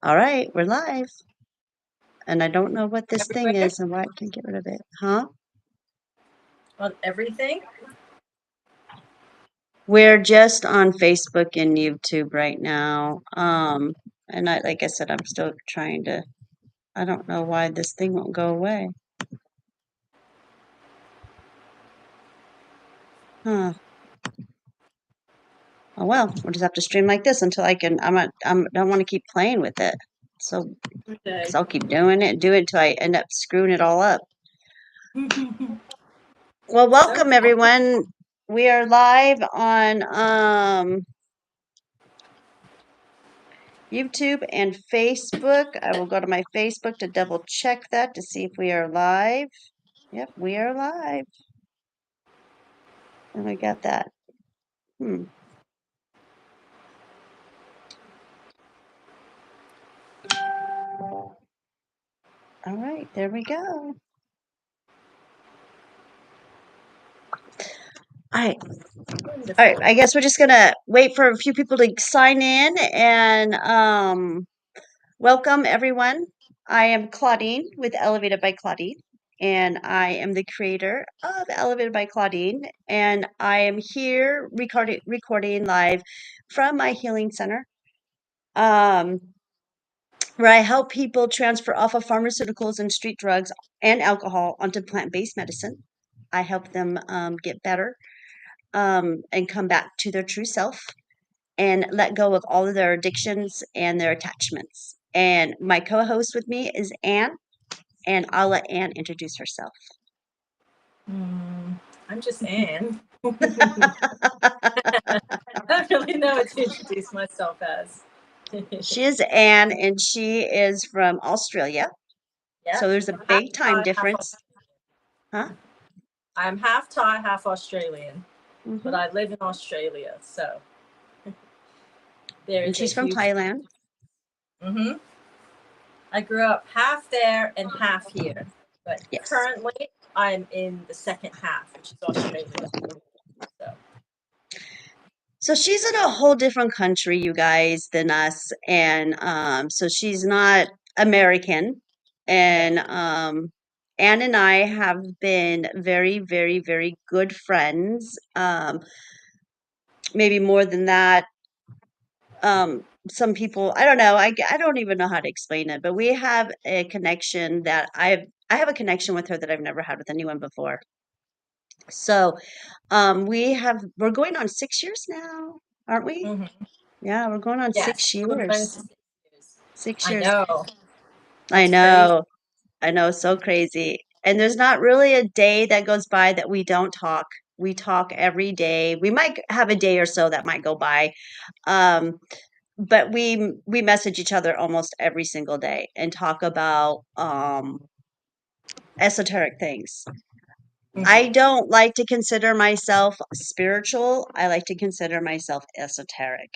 All right, we're live. And I don't know what this thing Everywhere is and why I can't get rid of it. Huh? on everything. We're just on Facebook and YouTube right now. And like I said, I'm still trying to, I don't know why this thing won't go away. Huh. Oh well, we'll just have to stream like this until I can, don't want to keep playing with it. So, because Okay. I'll keep doing it until I end up screwing it all up. Well, So welcome everyone. We are live on YouTube and Facebook. I will go to my Facebook to double check that to see if we are live. Yep, we are live. And we got that. All right, there we go. All right. All right, wonderful. I guess we're just gonna wait for a few people to sign in and welcome everyone. I am Claudine with Elevated by Claudine, and I am the creator of Elevated by Claudine, and I am here recording live from my healing center, um, where I help people transfer off of pharmaceuticals and street drugs and alcohol onto plant-based medicine. I help them get better and come back to their true self and let go of all of their addictions and their attachments. And my co-host with me is Anne, and I'll let Anne introduce herself. I'm just Anne. I don't really know what to introduce myself as. She is Anne, and she is from Australia. So Yep. there's a I'm half big time Thai, half difference. Huh? Australian. I'm half Thai, half Australian, but Hmm. I live in Australia, so there And is a she's from huge. Thailand. Mm-hmm. I grew up half there and half here, but Yes. currently I'm in the second half, which is Australia. So. So she's in a whole different country, you guys, than us. And so she's not American. No. And Anne and I have been very, very, very good friends. Maybe more than that. Some people, I don't know, I don't even know how to explain it, but we have a connection that I have a connection with her that I've never had with anyone before. So we're going on 6 years now, aren't we? Mm-hmm. Yeah, we're going on Yes, 6 years. going into 6 years. 6 years. I know. I That's crazy. know. I know, so crazy. And there's not really a day that goes by that we don't talk. We talk every day. We might have a day or so that might go by. Um, but we message each other almost every single day and talk about esoteric things. I Mm-hmm. don't like to consider myself spiritual. I like to consider myself esoteric.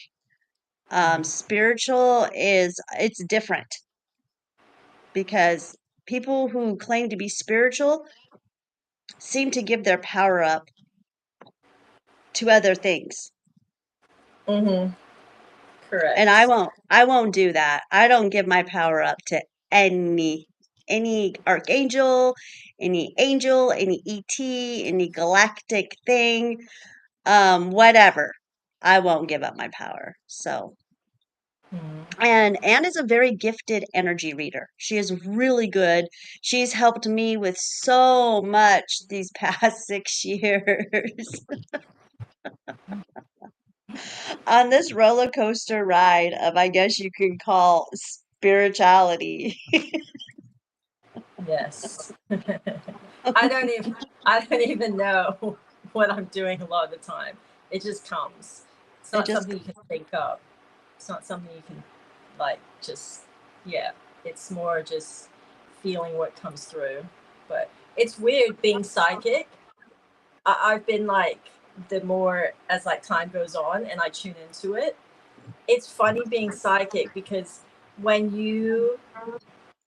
Spiritual it's different because people who claim to be spiritual seem to give their power up to other things. Mm-hmm. And Correct. I won't do that. I don't give my power up to any archangel, any angel, any ET, any galactic thing, whatever. I won't give up my power. So, Mm-hmm. and Anne is a very gifted energy reader. She is really good. She's helped me with so much these past 6 years on this roller coaster ride of, I guess you can call spirituality. Yes. I don't even know what I'm doing a lot of the time. It just comes. It's It not just, something you can think of. It's not something you can like just yeah. It's more just feeling what comes through. But it's weird being psychic. I've been like the more as like time goes on and I tune into it. It's funny being psychic because when you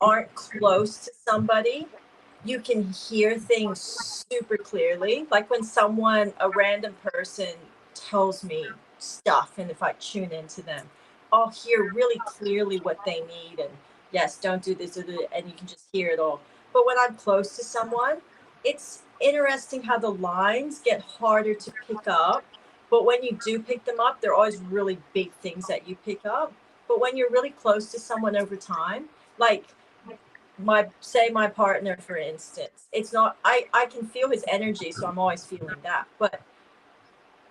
aren't close to somebody, you can hear things super clearly. Like when a random person tells me stuff, and if I tune into them, I'll hear really clearly what they need, and yes, don't do this, and you can just hear it all. But when I'm close to someone, it's interesting how the lines get harder to pick up. But when you do pick them up, they're always really big things that you pick up. But when you're really close to someone over time, like my partner, for instance, it's not, I can feel his energy, so I'm always feeling that. But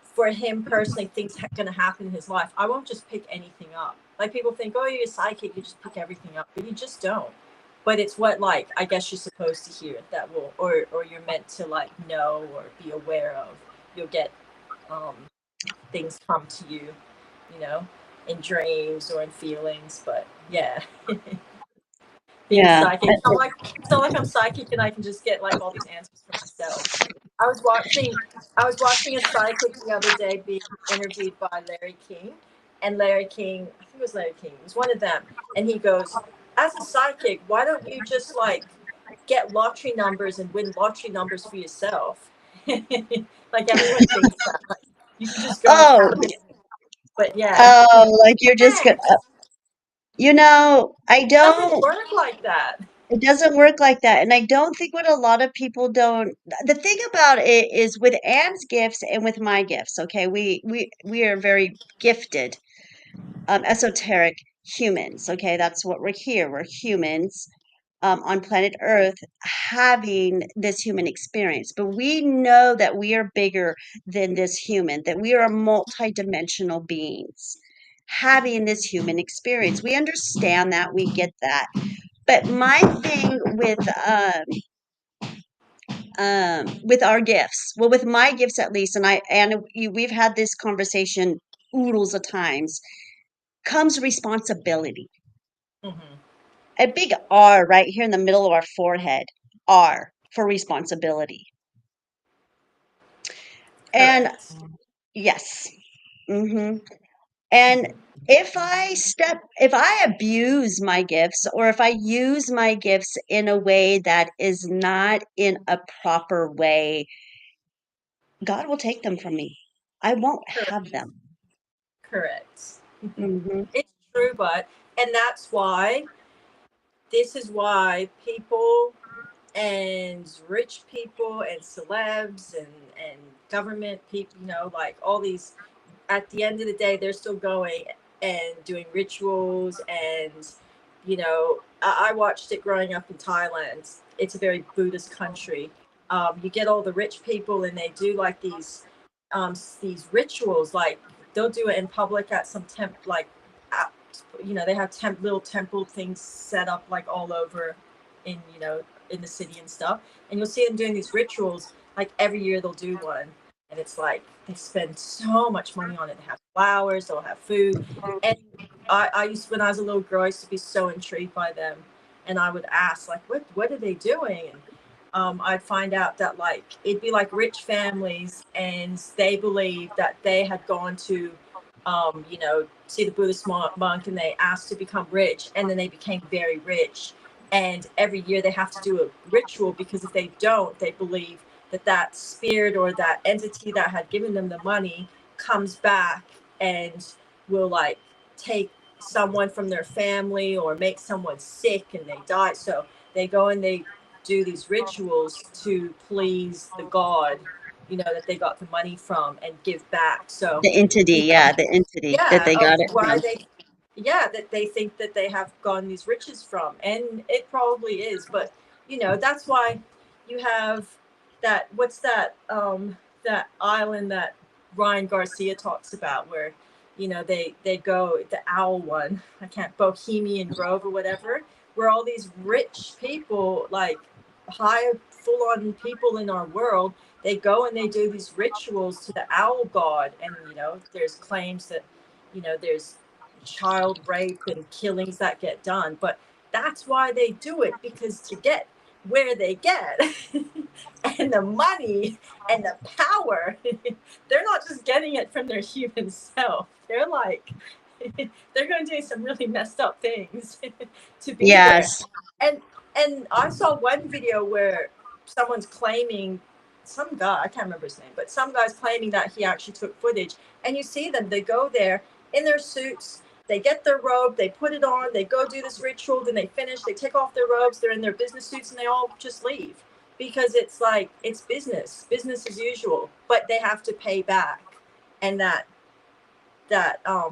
for him personally, things going to happen in his life, I won't just pick anything up. Like, people think, oh, you're psychic, you just pick everything up, but you just don't. But it's what, like, I guess you're supposed to hear that will, or you're meant to, like, know or be aware of. You'll get um things come to you, you know, in dreams or in feelings. But yeah, being Yeah. psychic. It's not like I'm psychic and I can just get like all these answers for myself. I was watching I was watching a psychic the other day being interviewed by Larry King, and Larry King, I think it was Larry King, it was one of them, and he goes, as a psychic, why don't you just like get lottery numbers and win lottery numbers for yourself? Like, everyone thinks that. Like, you can just go and Oh, tap in. But yeah, oh, like you're just gonna, thanks. I Doesn't don't, work like that. it doesn't work like that. And I don't think what a lot of people don't, the thing about it is with Anne's gifts and with my gifts, okay, we are very gifted, esoteric humans, okay, that's what we're here. We're humans, on planet Earth having this human experience. But we know that we are bigger than this human, that we are multi-dimensional beings having this human experience. We understand that, we get that. But my thing with our gifts, well, with my gifts at least, we've had this conversation oodles of times, comes responsibility. Hmm. A big R right here in the middle of our forehead. R for responsibility. And Correct. yes. Hmm. And if I abuse my gifts, or if I use my gifts in a way that is not in a proper way, God will take them from me. I won't Correct. have them. Correct. Hmm. It's true, but, and that's why, this is why people and rich people and celebs and government people, like all these, at the end of the day, they're still going and doing rituals. And, I watched it growing up in Thailand. It's a very Buddhist country. You get all the rich people, and they do like these rituals. Like, they'll do it in public at some like, at, they have little temple things set up like all over in, in the city and stuff. And you'll see them doing these rituals. Like, every year they'll do one, and it's like they spend so much money on it. They have flowers, they'll have food, and I used when I was a little girl, I used to be so intrigued by them, and I would ask, like, what are they doing? And I'd find out that, like, it'd be like rich families, and they believed that they had gone to, see the Buddhist monk, and they asked to become rich, and then they became very rich. And every year they have to do a ritual, because if they don't, they believe that spirit or that entity that had given them the money comes back and will, like, take someone from their family or make someone sick and they die. So they go and they do these rituals to please the god, that they got the money from, and give back. So, The entity, you know, yeah, the entity that yeah, they of got it why from. they, yeah, that they think that they have gotten these riches from, and it probably is. But, that's why you have that, what's that island that Ryan Garcia talks about, where, they go, the owl one, I can't, Bohemian Grove or whatever, where all these rich people, like high full on people in our world, they go and they do these rituals to the owl god. And, there's claims that, there's child rape and killings that get done. But that's why they do it, because to get where they get and the money and the power, they're not just getting it from their human self. They're like, they're going to do some really messed up things to be there. Yes. And I saw one video where someone's claiming, some guy, I can't remember his name, but some guy's claiming that he actually took footage. And you see them, they go there in their suits, they get their robe, they put it on, they go do this ritual, then they finish, they take off their robes, they're in their business suits, and they all just leave because it's like it's business as usual, but they have to pay back, and that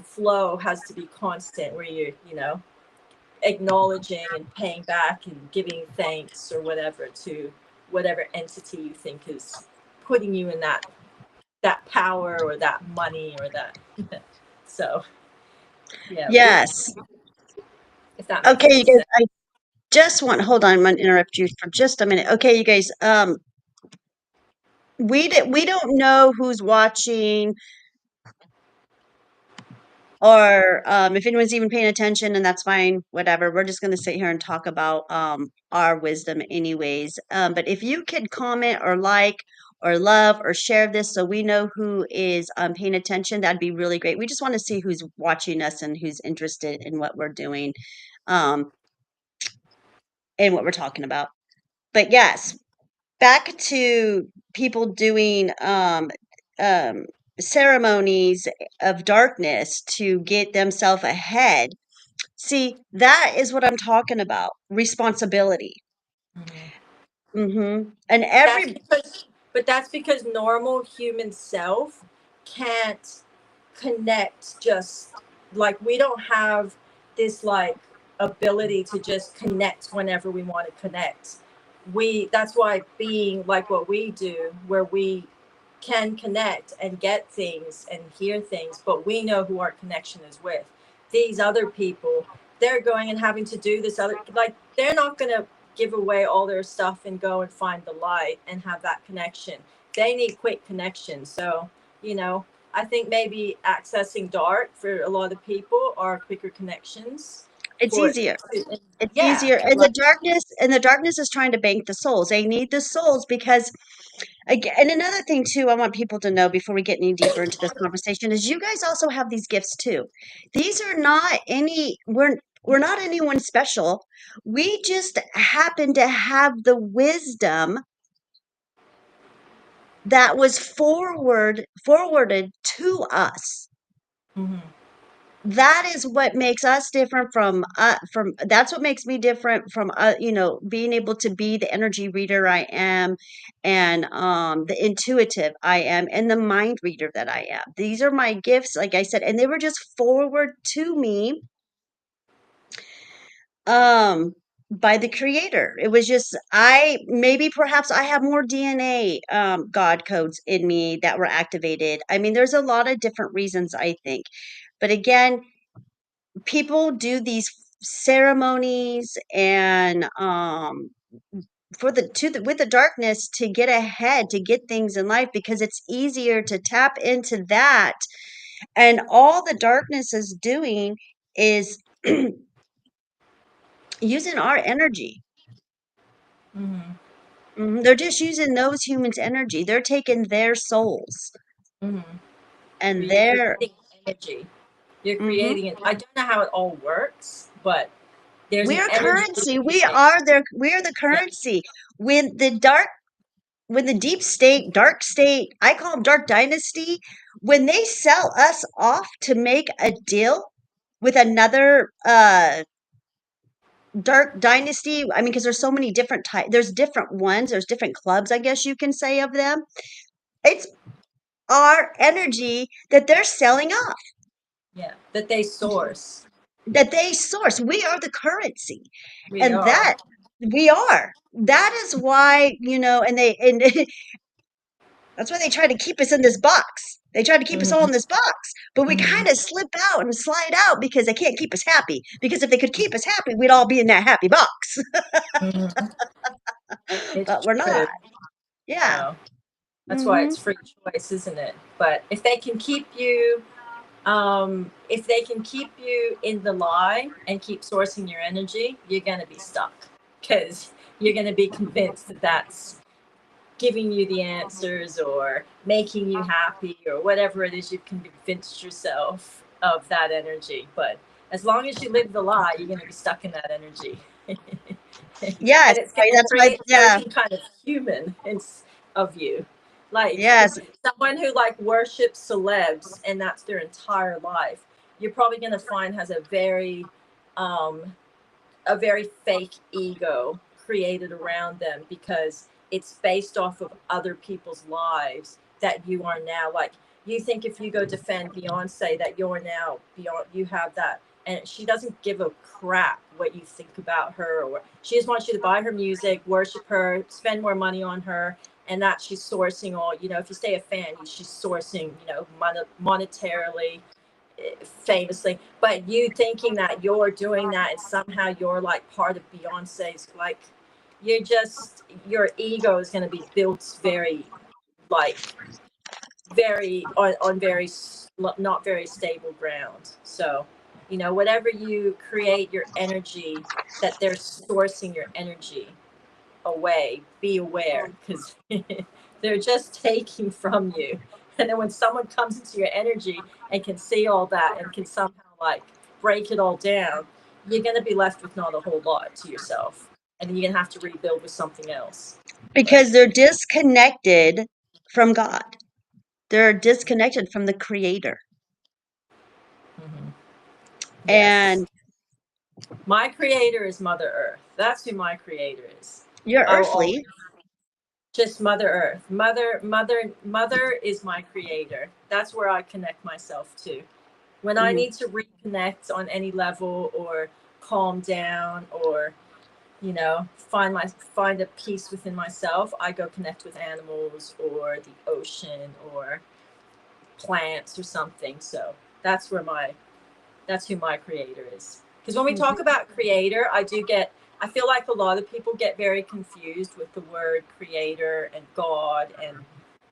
flow has to be constant, where you acknowledging and paying back and giving thanks or whatever to whatever entity you think is putting you in that power or that money or that. So yeah, Yes. if that makes Okay, any you guys, sense. I just want, hold on, I'm gonna interrupt you for just a minute. Okay, you guys, we don't know who's watching or if anyone's even paying attention, and that's fine, whatever. We're just gonna sit here and talk about our wisdom anyways. But if you could comment or like or love or share this so we know who is paying attention, that'd be really great. We just want to see who's watching us and who's interested in what we're doing, um, and what we're talking about. But yes, back to people doing um, ceremonies of darkness to get themselves ahead. See, that is what I'm talking about. Responsibility. Mm-hmm. And That's every because, but that's because normal human self can't connect, just like we don't have this like ability to just connect whenever we want to connect. That's why being like what we do, where we can connect and get things and hear things, but we know who our connection is with. These other people, they're going and having to do this other, like they're not going to give away all their stuff and go and find the light and have that connection. They need quick connection. So, you know, I think maybe accessing dark for a lot of people are quicker connections it's for, easier. It's yeah, easier. And like, the darkness is trying to bank the souls. They need the souls because again, and another thing too, I want people to know before we get any deeper into this conversation is you guys also have these gifts too. These are not any we're not anyone special. We just happen to have the wisdom that was forwarded to us. mhm, That is what makes us different from that's what makes me different from being able to be the energy reader I am, and the intuitive I am, and the mind reader that I am. These are my gifts, like I said, and they were just forward to me um by the creator. It was just I maybe perhaps I have more DNA god codes in me that were activated. I mean, there's a lot of different reasons, I think. But again, people do these ceremonies and for the to the with the darkness to get ahead, to get things in life, because it's easier to tap into that, and all the darkness is doing is using our energy. mhm, They're just using those humans energy. They're taking their souls mhm. and You're their creating energy. You're mhm. creating it. I don't know how it all works, but there's We an are energy currency. loop. We are the Yeah. currency. When the deep state, dark state, I call them dark dynasty, when they sell us off to make a deal with another dark dynasty, I mean, because there's so many different types, there's different ones, there's different clubs, I guess you can say, of them. It's our energy that they're selling off, Yeah, that they source. that they source. We are the currency. We And are. that we are. That is why, and that's why they try to keep us in this box. They try to keep us all Hmm. in this box, but we Hmm. kind of slip out and slide out because they can't keep us happy. Because if they could keep us happy, we'd all be in that happy box. Hmm. It's But we're true. not. Yeah. No, that's why Hmm. it's free choice, isn't it? But if they can keep you in the lie and keep sourcing your energy, you're gonna be stuck because you're gonna be convinced that that's giving you the answers or making you happy or whatever it is you've convinced yourself of that energy. But as long as you live the lie, you're going to be stuck in that energy. Yes. And it's going to That's why. create a Yeah. certain kind of human of you. Like Yes. someone who like worships celebs and that's their entire life. you're probably going to find has um, a very fake ego created around them, because it's based off of other people's lives that you are now, like, you think if you go defend Beyonce that you're now beyond, you have that, and she doesn't give a crap what you think about her, or she just wants you to buy her music, worship her, spend more money on her, and that she's sourcing all, if you stay a fan, she's sourcing, monetarily, famously, but you thinking that you're doing that and somehow you're like part of Beyonce's, like, your ego is going to be built very, like, very on very not very stable ground. So, whatever you create your energy, that they're sourcing your energy away, be aware, because they're just taking from you. And then when someone comes into your energy and can see all that and can somehow like break it all down, you're going to be left with not a whole lot to yourself. And then you're going to have to rebuild with something else. But Because they're disconnected from God. They're disconnected from the creator. mm-hmm. Yes, And my creator is Mother Earth. That's who my creator is. you're I will always earthly. just Mother Earth. Mother is my creator. That's where I connect myself to. When I Mhm. need to reconnect on any level, or calm down, or find a peace within myself, I go connect with animals or the ocean or plants or something. So that's who my creator is. Because when we talk Mhm. about creator, I feel like a lot of people get very confused with the word creator and God, and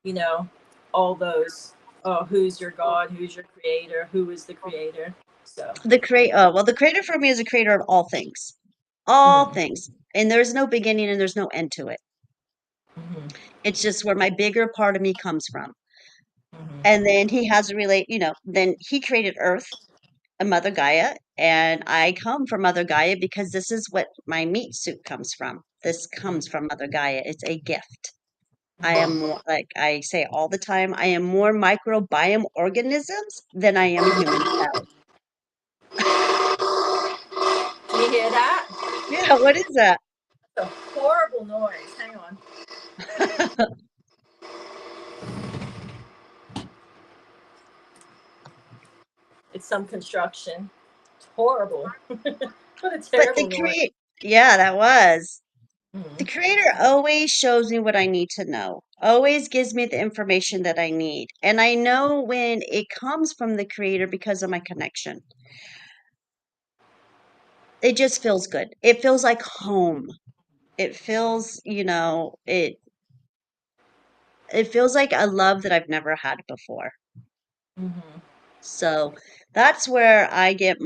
you know all those, oh, who's your God, who's your creator, who is the creator. So The creator for me is a creator of all things. All mm, things. And there's no beginning and there's no end to it. mm-hmm, It's just where my bigger part of me comes from. mm-hmm, And then he has a relate, then he created Earth and Mother Gaia, and I come from Mother Gaia because this is what my meat suit comes from. This comes from Mother Gaia. It's a gift. I am mm-hmm. more, like I say all the time, I am more microbiome organisms than I am human cells. Do you hear that? Yeah, what is that? It's a horrible noise. Hang on. It's some construction. It's horrible. What a But terrible noise. yeah, that was. The Mm-hmm. creator always shows me what I need to know, always gives me the information that I need. And I know when it comes from the creator because of my connection. It just feels good. It feels like home. It feels, it feels like a love that I've never had before. Mm-hmm. So that's where I get,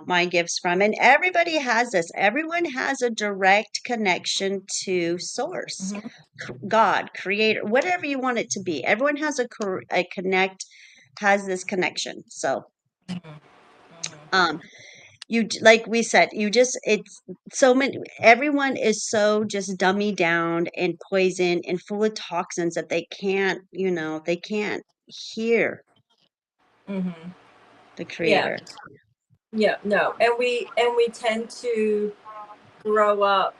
my gifts from. And everybody has this. Everyone has a direct connection to source, Mm-hmm. God, creator, whatever you want it to be. Everyone has a connect, has this connection. So, um, like we said, it's so many, everyone is so just dummy down and poisoned and full of toxins that they can't hear Mm-hmm. the Yeah. creator. Yeah. No. And we tend to grow up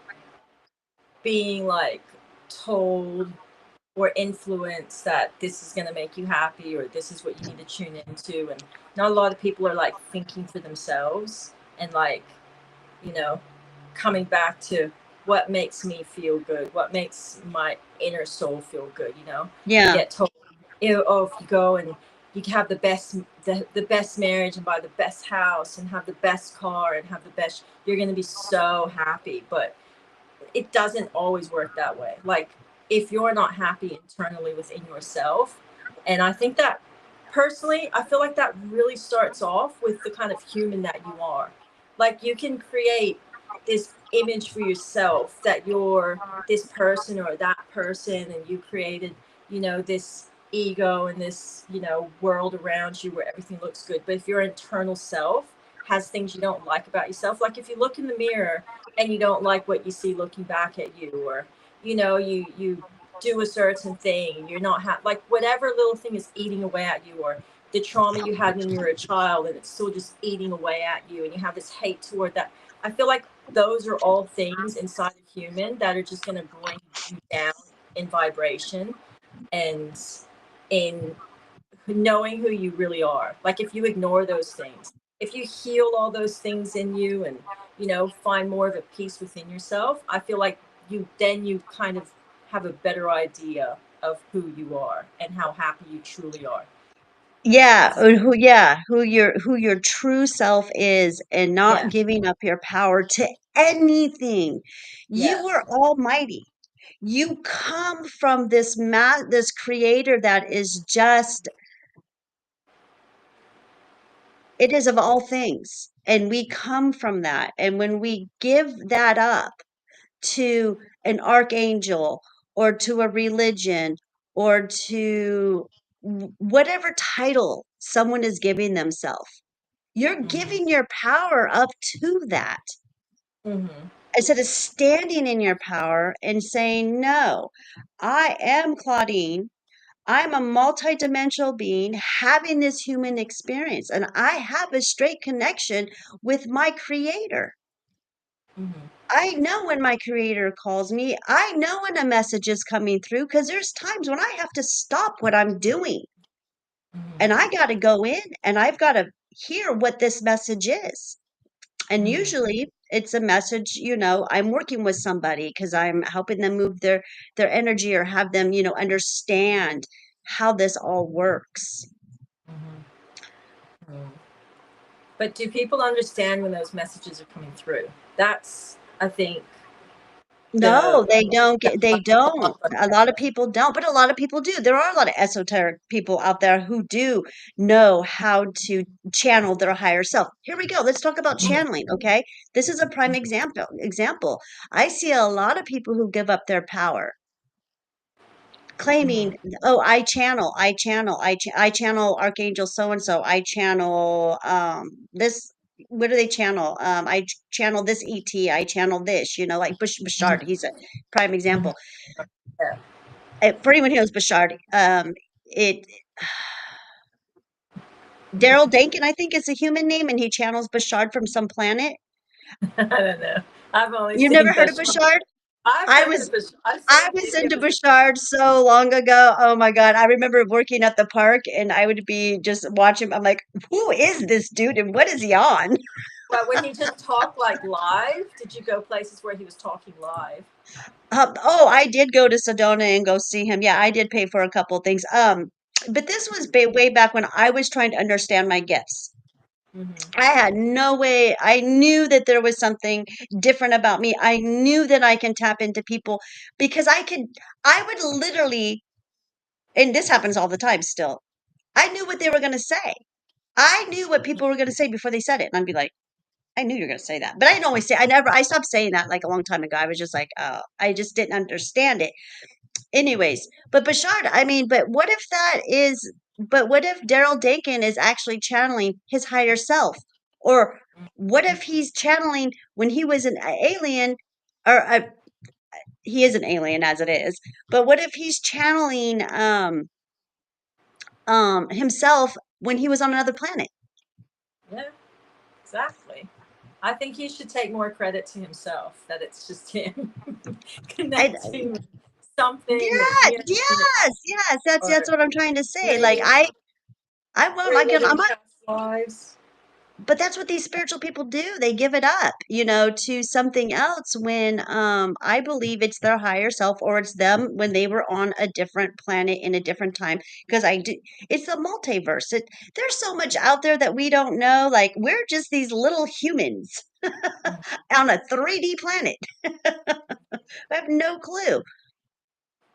being like told or influenced that this is going to make you happy, or this is what you need to tune into, and not a lot of people are like thinking for themselves, and like, you know coming back to what makes me feel good, what makes my inner soul feel good. We Yeah. get told, oh, if you go and you can have the best marriage and buy the best house and have the best car and have the best, you're going to be so happy. But it doesn't always work that way. Like, if you're not happy internally within yourself, and I think that personally, I feel like that really starts off with the kind of human that you are. Like, you can create this image for yourself that you're this person or that person, and you created, this ego and this, world around you where everything looks good. But if your internal self has things you don't like about yourself, like if you look in the mirror and you don't like what you see looking back at you, or you do a certain thing, you're not like whatever little thing is eating away at you, or the trauma you had when you were a child, and it's still just eating away at you, and you have this hate toward that. I feel like those are all things inside a human that are just going to bring you down in vibration and in knowing who you really are. Like if you ignore those things, if you heal all those things in you and, you know, find more of a peace within yourself, I feel like you kind of have a better idea of who you are and how happy you truly are. Yeah, That's who your true self is, and not yeah, giving up your power to anything. yeah. You are almighty. You come from this creator that is just, it is of all things. And we come from that. And when we give that up to an archangel or to a religion or to whatever title someone is giving themselves, you're Mm-hmm. giving your power up to that Mm-hmm. instead of standing in your power and saying, no, I am Claudine. I'm a multidimensional being having this human experience, and I have a straight connection with my creator. Mm-hmm. I know when my creator calls me. I know when a message is coming through because there's times when I have to stop what I'm doing and Mm-hmm. I got to go in and I've got to hear what this message is. And Mm-hmm. usually it's a message, I'm working with somebody because I'm helping them move their energy or have them, understand how this all works. Mm-hmm. But do people understand when those messages are coming through? That's, I think, the No, they don't that get, they don't. A lot of people don't, but a lot of people do. There are a lot of esoteric people out there who do know how to channel their higher self. Here we go. Let's talk about channeling, okay? This is a prime example. I see a lot of people who give up their power, Mm-hmm. claiming, "Oh, I channel Archangel so and so. I channel this. What do they channel? Channel this ET. I channel this. Like Bashard. He's a prime Mm-hmm. example. Yeah. For anyone who knows Bashard, it Daryl Dankin, I think, is a human name, and he channels Bashard from some planet. I don't know. I've only You've seen never heard of Bishop. Bashard? I've I heard was of Bishop. I've I seen was into videos of Bouchard so long ago. Oh my God. I remember working at the park and I would be just watching. I'm like, who is this dude and what is he on? well, when he just talked like live. Did you go places where he was talking live? Oh, I did go to Sedona and go see him. Yeah, I did pay for a couple of things. But this was way back when I was trying to understand my gifts. Mm-hmm. I had no way. I knew that there was something different about me. I knew that I can tap into people because I would literally, and this happens all the time still. I knew what they were going to say. I knew what people were going to say before they said it. And I'd be like, I knew you were going to say that. But I didn't always say, I stopped saying that like a long time ago. I was just like, oh, I just didn't understand it. Anyways, but Bashard, I mean, but what if Daryl Dakin is actually channeling his higher self? Or what if he's channeling when he was an alien, or he is an alien as it is, but what if he's channeling himself when he was on another planet? Yeah, exactly. I think he should take more credit to himself that it's just him I, connecting with something or yes, hearing it yes, that's or what I'm trying to say. Like maybe I won't, I'm reliving not, past lives. but that's what these spiritual people do. They give it up, to something else when I believe it's their higher self or it's them when they were on a different planet in a different time. Because it's the multiverse. There's so much out there that we don't know. Like we're just these little humans on a 3D planet. I have no clue.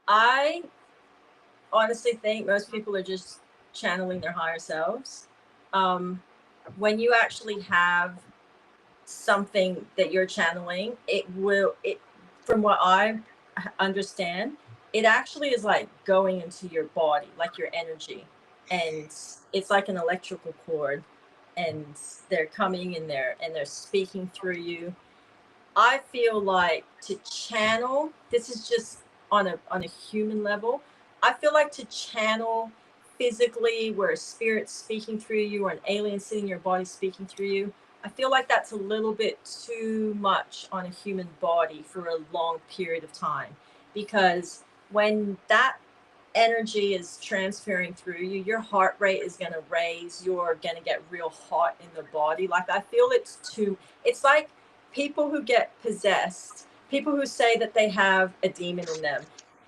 I honestly think most people are just channeling their higher selves. Um, when you actually have something that you're channeling, it from what I understand, it actually is like going into your body, like your energy, and it's like an electrical cord, and they're coming in there and they're speaking through you. I feel like to channel, this is just on a human level. I feel like to channel physically, where a spirit's speaking through you or an alien sitting in your body speaking through you, I feel like that's a little bit too much on a human body for a long period of time. Because when that energy is transferring through you, your heart rate is going to raise, you're going to get real hot in the body. Like, I feel it's like people who get possessed, people who say that they have a demon in them.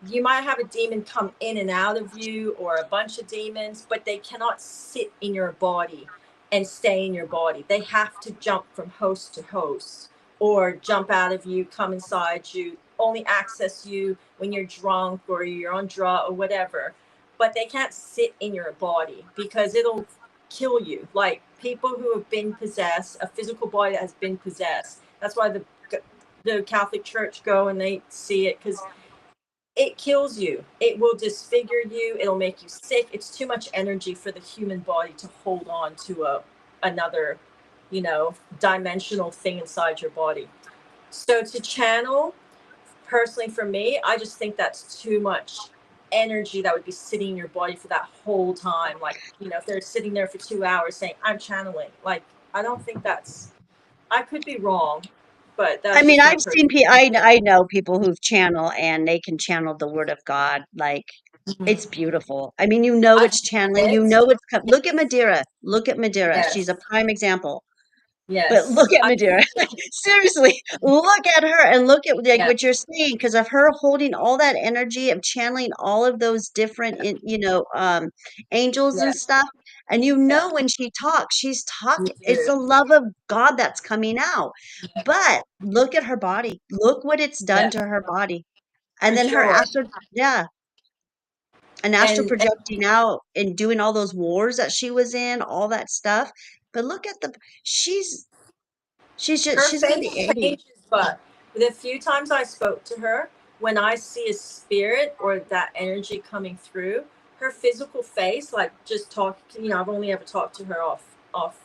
You might have a demon come in and out of you, or a bunch of demons, but they cannot sit in your body and stay in your body. They have to jump from host to host, or jump out of you, come inside you, only access you when you're drunk or you're on drug or whatever. But they can't sit in your body because it'll kill you. Like, people who have been possessed, a physical body that has been possessed. That's why the Catholic Church go and they see it, because it kills you. It will disfigure you. It'll make you sick. It's too much energy for the human body to hold on to another, dimensional thing inside your body. So to channel, personally for me, I just think that's too much energy that would be sitting in your body for that whole time. Like, if they're sitting there for 2 hours saying, I'm channeling, like, I don't think that's, I could be wrong, but I that's mean, just my I've personal seen opinion. I know people who've channel and they can channel the word of God. Like, it's Mhm. beautiful. I mean, you know I've it's channeling. You it. know it's look at Madeira. Look at Madeira. She's a Yes. prime example. But Yes. look at Madeira. Like, seriously, look at her and look at like Yeah. what you're saying because of her holding all that energy of channeling all of those different, angels and Yeah. stuff. And Yeah. when she talks, she's You talking. It's do. the love of God that's coming out. Yeah. But look at her body. Look what it's done Yeah. to her body. And For then her sure. astral, yeah, and astral And projecting out and doing all those wars that she was in, all that stuff. But look at she's her she's gonna be face 80. changes, but the few times I spoke to her, when I see a spirit or that energy coming through, her physical face, like, just talk, I've only ever talked to her off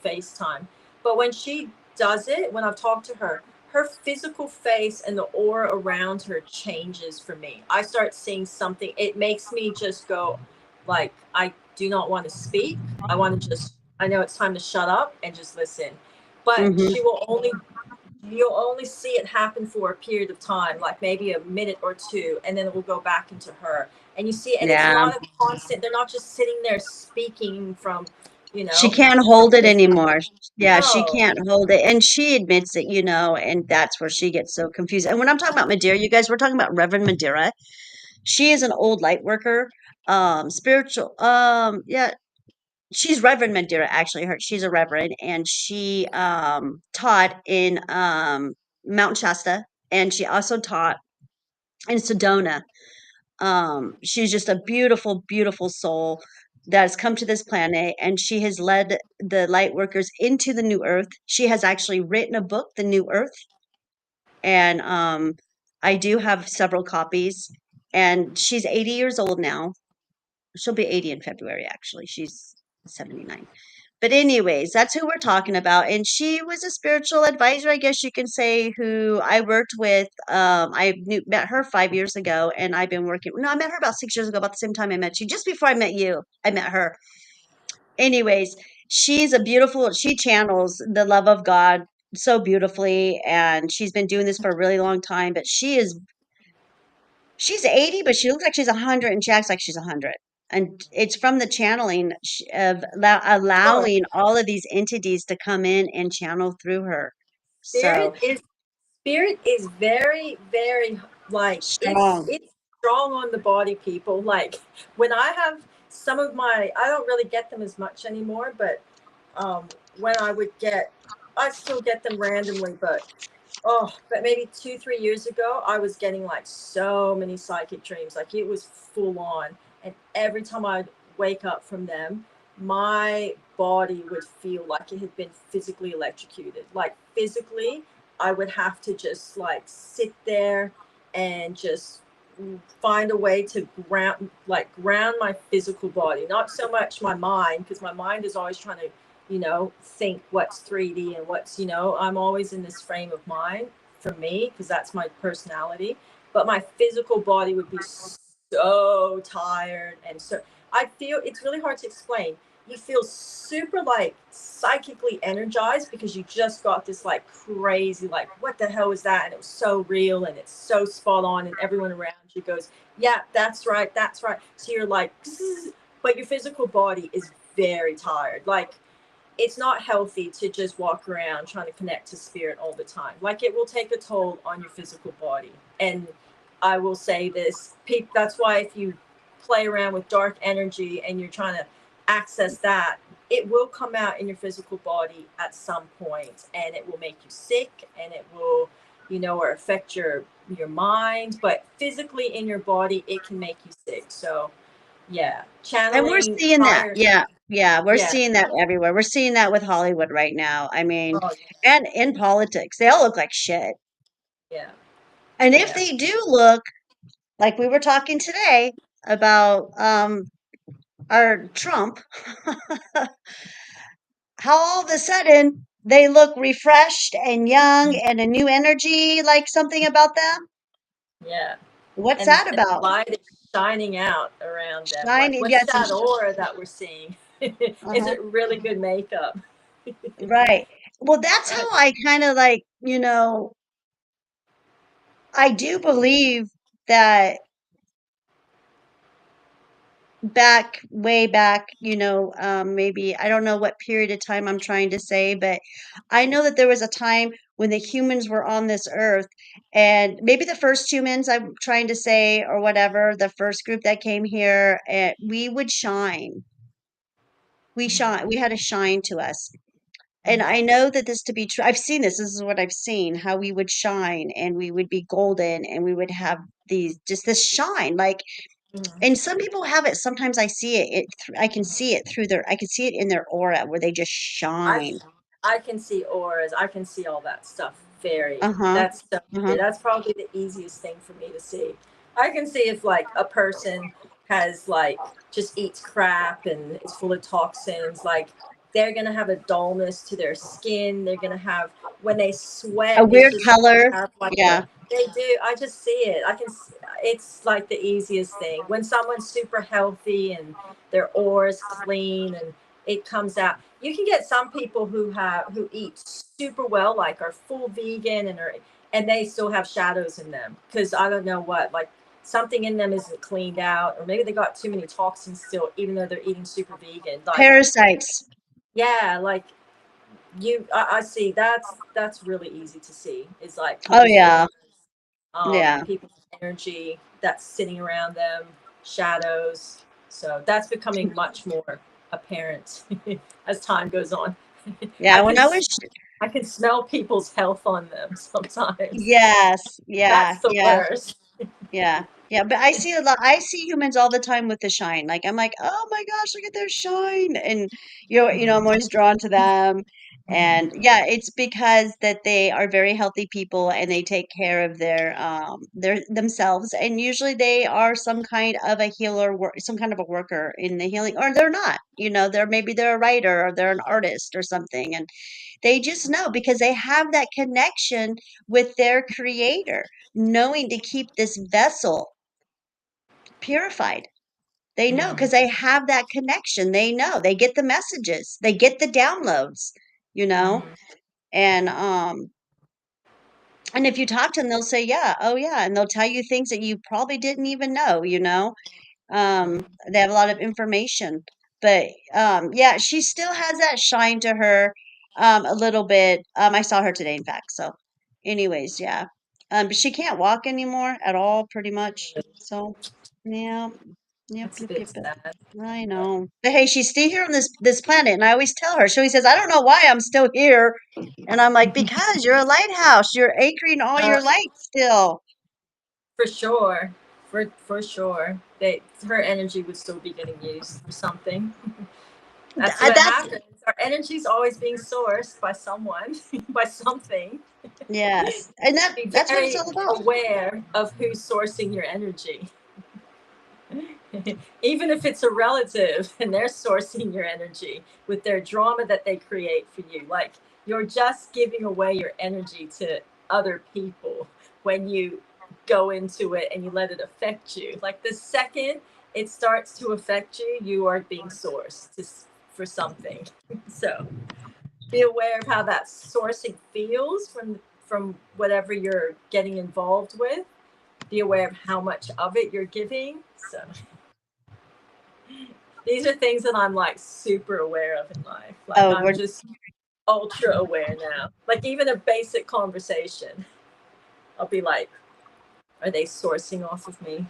FaceTime. But when she does it, when I've talked to her physical face and the aura around her changes for me. I start seeing something. It makes me just go, like, I do not want to speak. I want to just, I know it's time to shut up and just listen. But Hmm. you'll only see it happen for a period of time, like maybe a minute or two, and then it will go back into her. And you see, and it's Yeah. not a constant, they're not just sitting there speaking from, She can't hold from it this. anymore. Yeah, she No. can't hold it. And she admits it, and that's where she gets so confused. And when I'm talking about Madeira, you guys, we're talking about Reverend Madeira. She is an old light worker, spiritual. Yeah, she's Reverend Madeira, actually. She's a reverend, and she taught in Mount Shasta, and she also taught in Sedona. She's just a beautiful, beautiful soul that has come to this planet, and she has led the light workers into the new earth. She has actually written a book, The New Earth, and I do have several copies. And she's 80 years old now. She'll be 80 in February, actually. She's 79. But anyways, that's who we're talking about. And she was a spiritual advisor, I guess you can say, who I worked with. Met her 5 years ago, and I've been working. No, I met her about 6 years ago, about the same time I met you. Just before I met you, I met her. Anyways, she channels the love of God so beautifully, and she's been doing this for a really long time. But she's 80, but she looks like she's 100, and she acts like she's 100. And it's from the channeling of Sure. allowing all of these entities to come in and channel through her. So Spirit is spirit is very, very, like, it's strong. it's strong on the body, people. Like, when I have some of my, I don't really get them as much anymore, but when I would get, I still get them randomly, but maybe 2, 3 years ago, I was getting like so many psychic dreams. Like, it was full on. And every time I'd wake up from them, my body would feel like it had been physically electrocuted. Like, physically, I would have to just like sit there and just find a way to ground my physical body, not so much my mind, because my mind is always trying to, think what's 3D and what's, I'm always in this frame of mind for me, because that's my personality. But my physical body would be so tired, and so I feel it's really hard to explain. You feel super like psychically energized because you just got this like crazy, like, what the hell was that? And it was so real and it's so spot on. And everyone around you goes, yeah, that's right. That's right. So you're like, but your physical body is very tired. Like, it's not healthy to just walk around trying to connect to spirit all the time. Like, it will take a toll on your physical body. And I will say this, that's why if you play around with dark energy and you're trying to access that, it will come out in your physical body at some point, and it will make you sick, and it will, or affect your mind. But physically in your body, it can make you sick. So yeah, And we're channeling seeing that. higher. Yeah. Yeah. We're Yeah. seeing that everywhere. We're seeing that with Hollywood right now. I mean, Oh and in politics, they all look like shit. yeah. And if Yeah. they do look like we were talking today about our Trump, how all of a sudden they look refreshed and young Mm, and a new energy, like something about them. yeah. What's And that the about? light is shining out around them. Like, Shiny, what's yes, and that aura that we're seeing? Is uh-huh, it really good makeup? right. Well, that's Right. how I kind of like, I do believe that way back, maybe I don't know what period of time I'm trying to say, but I know that there was a time when the humans were on this earth, and maybe the first humans I'm trying to say, or whatever, the first group that came here, and we would shine. We Mm-hmm. shine. We had a shine to us. And Mm-hmm. I know that this to be true. I've seen this. This is what I've seen, how we would shine and we would be golden and we would have these just this shine. Like, Mm-hmm. and some people have it. Sometimes I see I can see it through I can see it in their aura where they just I shine. I can see auras. I can see all that stuff. Very. Uh-huh. That's so Uh-huh. weird. That's probably the easiest thing for me to see. I can see if like a person has like just eats crap and is full of toxins. Like, they're gonna have a dullness to their skin. They're gonna have, when they A sweat, it's weird just color. have like a, Yeah. they do. I just see it. It's like the easiest thing when someone's super healthy and their aura's clean and it comes out. You can get some people who eat super well, like are full vegan and they still have shadows in them because I don't know what, like, something in them isn't cleaned out, or maybe they got too many toxins still, even though they're eating super vegan. Like, Parasites. yeah, like I see that's really easy to see. Is like Oh people's yeah. aura, Yeah. people's energy that's sitting around them, shadows. So that's becoming much more apparent as time goes on. Yeah. I When can I was I can smell people's health on them sometimes. yes. Yeah. That's the Yeah. worst. Yeah. Yeah, but I see a lot. I see humans all the time with the shine. Like I'm like, oh my gosh, look at their shine, and I'm always drawn to them. And yeah, it's because that they are very healthy people and they take care of their themselves. And usually they are some kind of a healer, some kind of a worker in the healing, or they're not. They're a writer or they're an artist or something, and they just know because they have that connection with their creator, knowing to keep this vessel purified. They know Mm, because they have that connection. They know. They get the messages. They get the downloads, you know? mm, And and if you talk to them, they'll say, "Yeah, oh yeah," and they'll tell you things that you probably didn't even know. mm. They have a lot of information. But yeah, she still has that shine to her a little bit. I saw her today, in fact. So anyways, yeah. But she can't walk anymore at all, pretty much. So yeah. Yep, That's a yep, bit yep, yep. sad. I But know. But hey, she's still here on this planet, and I always tell her. She says, "I don't know why I'm still here," and I'm like, "Because you're a lighthouse. You're anchoring all uh, your light still." for sure, for sure, her energy would still be getting used for something. That's what That's happens. Our energy is always being sourced by someone, by something. yes, and Be that's what it's very all about. aware of who's sourcing your energy. Even if it's a relative and they're sourcing your energy with their drama that they create for you. Like, you're just giving away your energy to other people when you go into it and you let it affect you. Like, the second it starts to affect you, you are being sourced for something. So be aware of how that sourcing feels from whatever you're getting involved with. Be aware of how much of it you're giving. So these are things that I'm like super aware of in life. Like Oh, I'm just ultra aware now. Like even a basic conversation, I'll be like, are they sourcing off of me?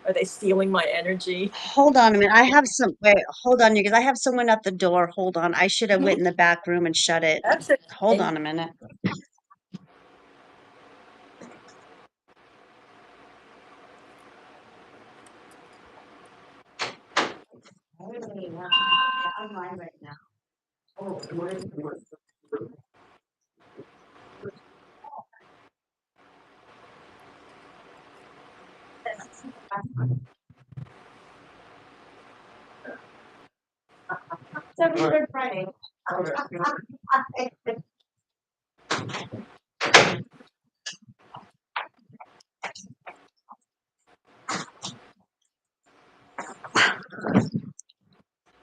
Are they stealing my energy? hold on a minute. I have some, wait, hold on, you guys. I have someone at the door. Hold on. I should have Mhm. went in the back room and shut it. That's Hold okay. on a minute. Online right now. Third Friday.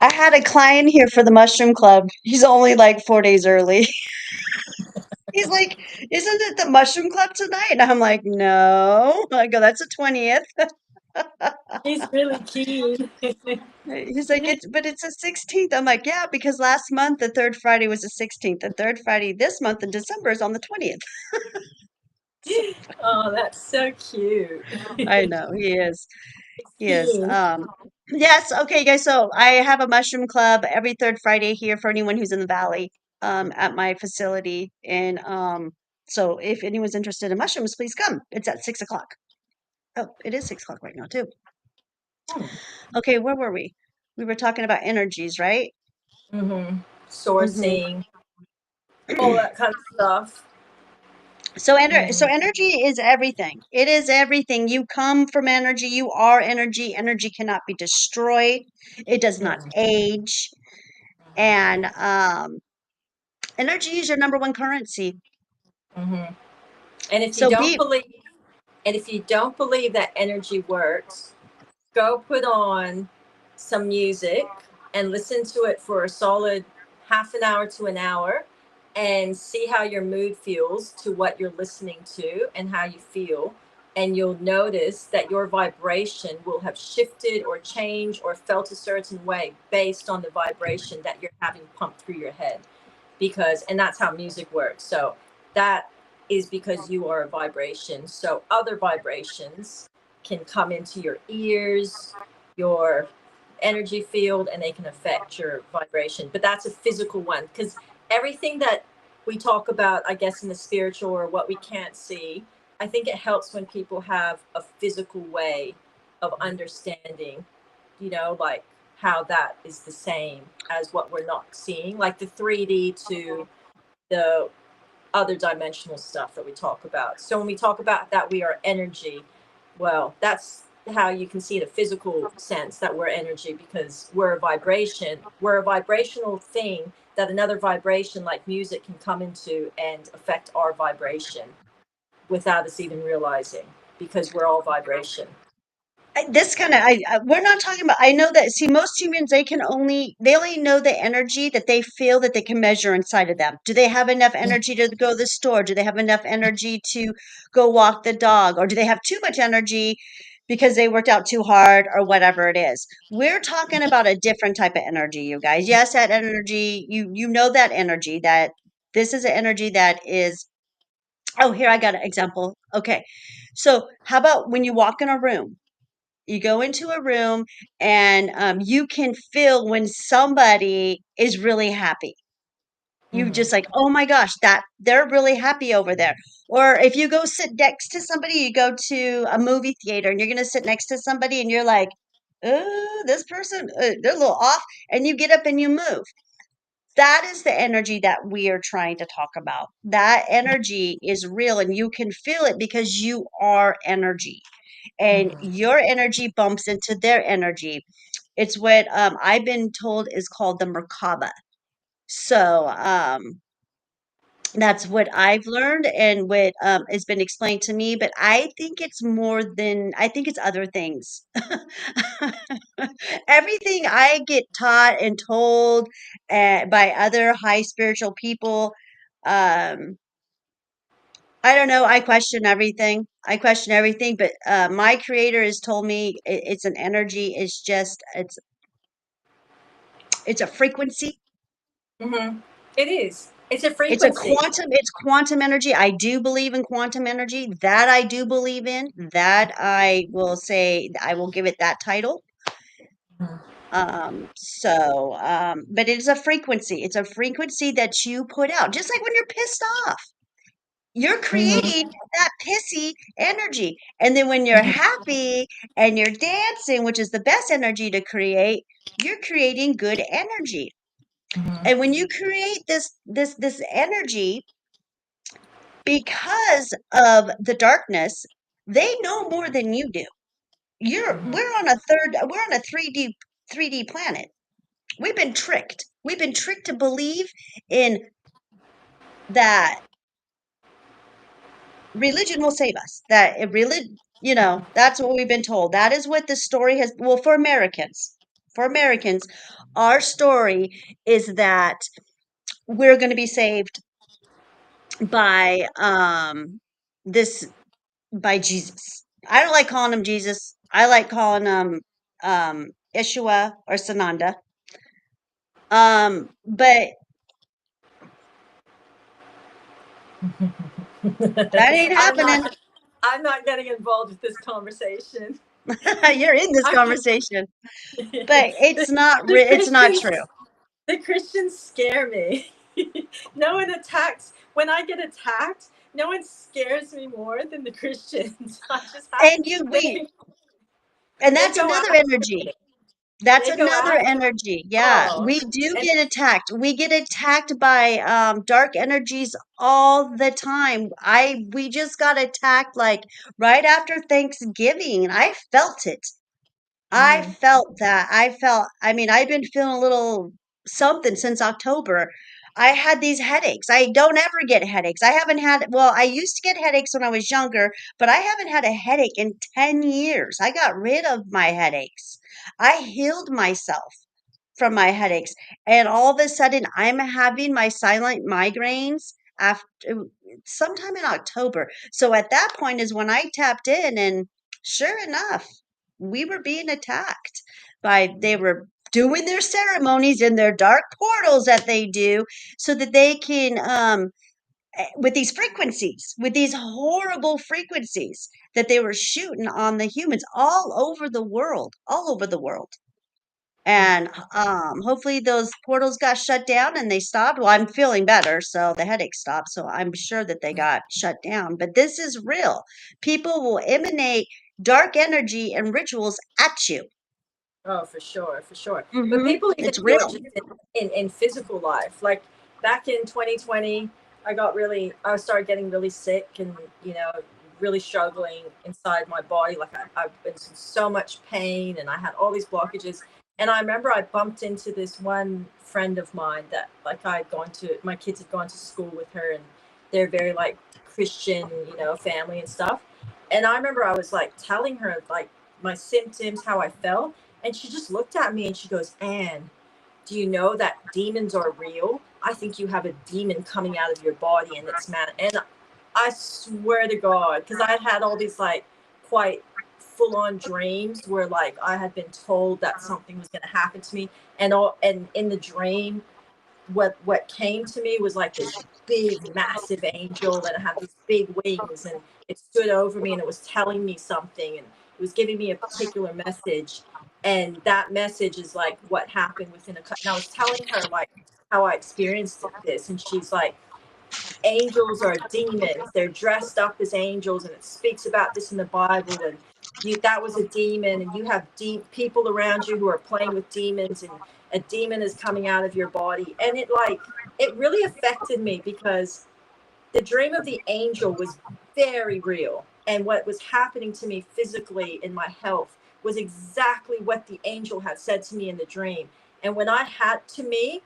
I had a client here for the Mushroom Club. He's only like 4 days early. He's like, "Isn't it the Mushroom Club tonight?" And I'm like, "No." I go, "That's the 20th." He's really keen. He's like, but it's the 16th." I'm like, "Yeah, because last month the third Friday was the 16th. The third Friday this month in December is on the 20th." So Oh, that's so cute. I know he is. He's He is. keen. Yes. Okay, guys. So I have a mushroom club every third Friday here for anyone who's in the valley, at my facility. And so if anyone's interested in mushrooms, please come. It's at 6 o'clock. Oh, it is 6 o'clock right now too. Hmm. Okay, where were we? We were talking about energies, right? Mm-hmm. Mm-hmm. Sourcing, all that kind of stuff. So Mm-hmm. energy is everything. It is everything. You come from energy. You are energy. Energy cannot be destroyed. It does not age. And energy is your number one currency. Mm-hmm. And if you So don't be believe, and if you don't believe that energy works, go put on some music and listen to it for a solid half an hour to an hour and see how your mood feels to what you're listening to and how you feel. And you'll notice that your vibration will have shifted or changed or felt a certain way based on the vibration that you're having pumped through your head. Because, and that's how music works. So that is because you are a vibration. So other vibrations can come into your ears, your energy field, and they can affect your vibration. But that's a physical one because everything that we talk about, I guess, in the spiritual or what we can't see, I think it helps when people have a physical way of understanding, like how that is the same as what we're not seeing, like the 3D to the other dimensional stuff that we talk about. So when we talk about that we are energy, well, that's how you can see the physical sense that we're energy because we're a vibration. We're a vibrational thing that another vibration like music can come into and affect our vibration without us even realizing because we're all vibration. this kind of we're not talking about. I know that. See, most humans they only know the energy that they feel that they can measure inside of them. Do they have enough energy to go to the store? Do they have enough energy to go walk the dog, or do they have too much energy because they worked out too hard or whatever it is? We're talking about a different type of energy, you guys. Yes, that energy. You know that energy that this is an energy that is. Oh, here I got an example. Okay, so how about when you walk in a room? You go into a room and you can feel when somebody is really happy. You Mm-hmm. just like, oh my gosh, that they're really happy over there. Or if you go sit next to somebody, you go to a movie theater and you're going to sit next to somebody and you're like, this person, they're a little off. And you get up and you move. That is the energy that we are trying to talk about. That energy is real and you can feel it because you are energy and Mm-hmm. your energy bumps into their energy. It's what I've been told is called the Merkaba. So That's what I've learned and what has been explained to me, but I think it's more than, I think it's other things. Everything I get taught and told by other high spiritual people, um, I don't know. I question everything. I question everything, but my creator has told me it's an energy. It's a frequency. Mm-hmm. It is. It's a It's a frequency. quantum, it's quantum energy. I do believe in quantum energy. That I do believe in. That I will say, I will give it that title. But it is a frequency. It's a frequency that you put out, just like when you're pissed off. You're creating Mm-hmm. that pissy energy. And then when you're happy and you're dancing, which is the best energy to create, you're creating good energy. Mm-hmm. And when you create this energy, because of the darkness, they know more than you do. We're on a 3D planet. We've been tricked. We've been tricked to believe in that religion will save us. That religion, that's what we've been told. That is what the story has, well, for Americans. For Americans, our story is that we're going to be saved by this by Jesus. I don't like calling him Jesus. I like calling him Ishua or Sananda. But that ain't I'm happening. not. I'm not getting involved with this conversation. You're in this I, conversation, but it's not the it's not true. Christians, the Christians scare me. No one attacks. When I get attacked, no one scares me more than the Christians. I just have. And you we They and they that's go another after energy. me. That's They go another after. energy. Yeah, Oh, we do and get attacked. We get attacked by dark energies all the time. I we just got attacked like right after Thanksgiving. I felt it. I mm, felt that. I mean, I've been feeling a little something since October. I had these headaches. I don't ever get headaches. I haven't had, well, I used to get headaches when I was younger, but I haven't had a headache in 10 years. I got rid of my headaches. I healed myself from my headaches. And all of a sudden, I'm having my silent migraines after sometime in October. So at that point is when I tapped in, and sure enough, we were being attacked they were doing their ceremonies in their dark portals that they do so that they can with these frequencies, with these horrible frequencies that they were shooting on the humans all over the world. And hopefully those portals got shut down and they stopped. Well, I'm feeling better, so the headache stopped. So I'm sure that they got shut down. But this is real. People will emanate dark energy and rituals at you. oh, for sure, for sure. But Hmm. people even It's do it real. just in physical life. Like back in 2020, I started getting really sick and, you know, really struggling inside my body. Like I've been in so much pain and I had all these blockages. And I remember I bumped into this one friend of mine that like my kids had gone to school with her and they're very like Christian, you know, family and stuff. And I remember I was like telling her like my symptoms, how I felt, and she just looked at me and she goes, Anne, do you know that demons are real? I think you have a demon coming out of your body and it's mad. And I swear to God, because I had all these like quite full on dreams where like I had been told that something was going to happen to me. And in the dream, what came to me was like this big massive angel and it had these big wings and it stood over me and it was telling me something and it was giving me a particular message, and that message is like what happened and I was telling her like how I experienced this, and she's like, angels are demons. They're dressed up as angels, and it speaks about this in the Bible. And that was a demon, and you have deep people around you who are playing with demons, and a demon is coming out of your body. And it really affected me because the dream of the angel was very real, and what was happening to me physically in my health was exactly what the angel had said to me in the dream. And when I had to me,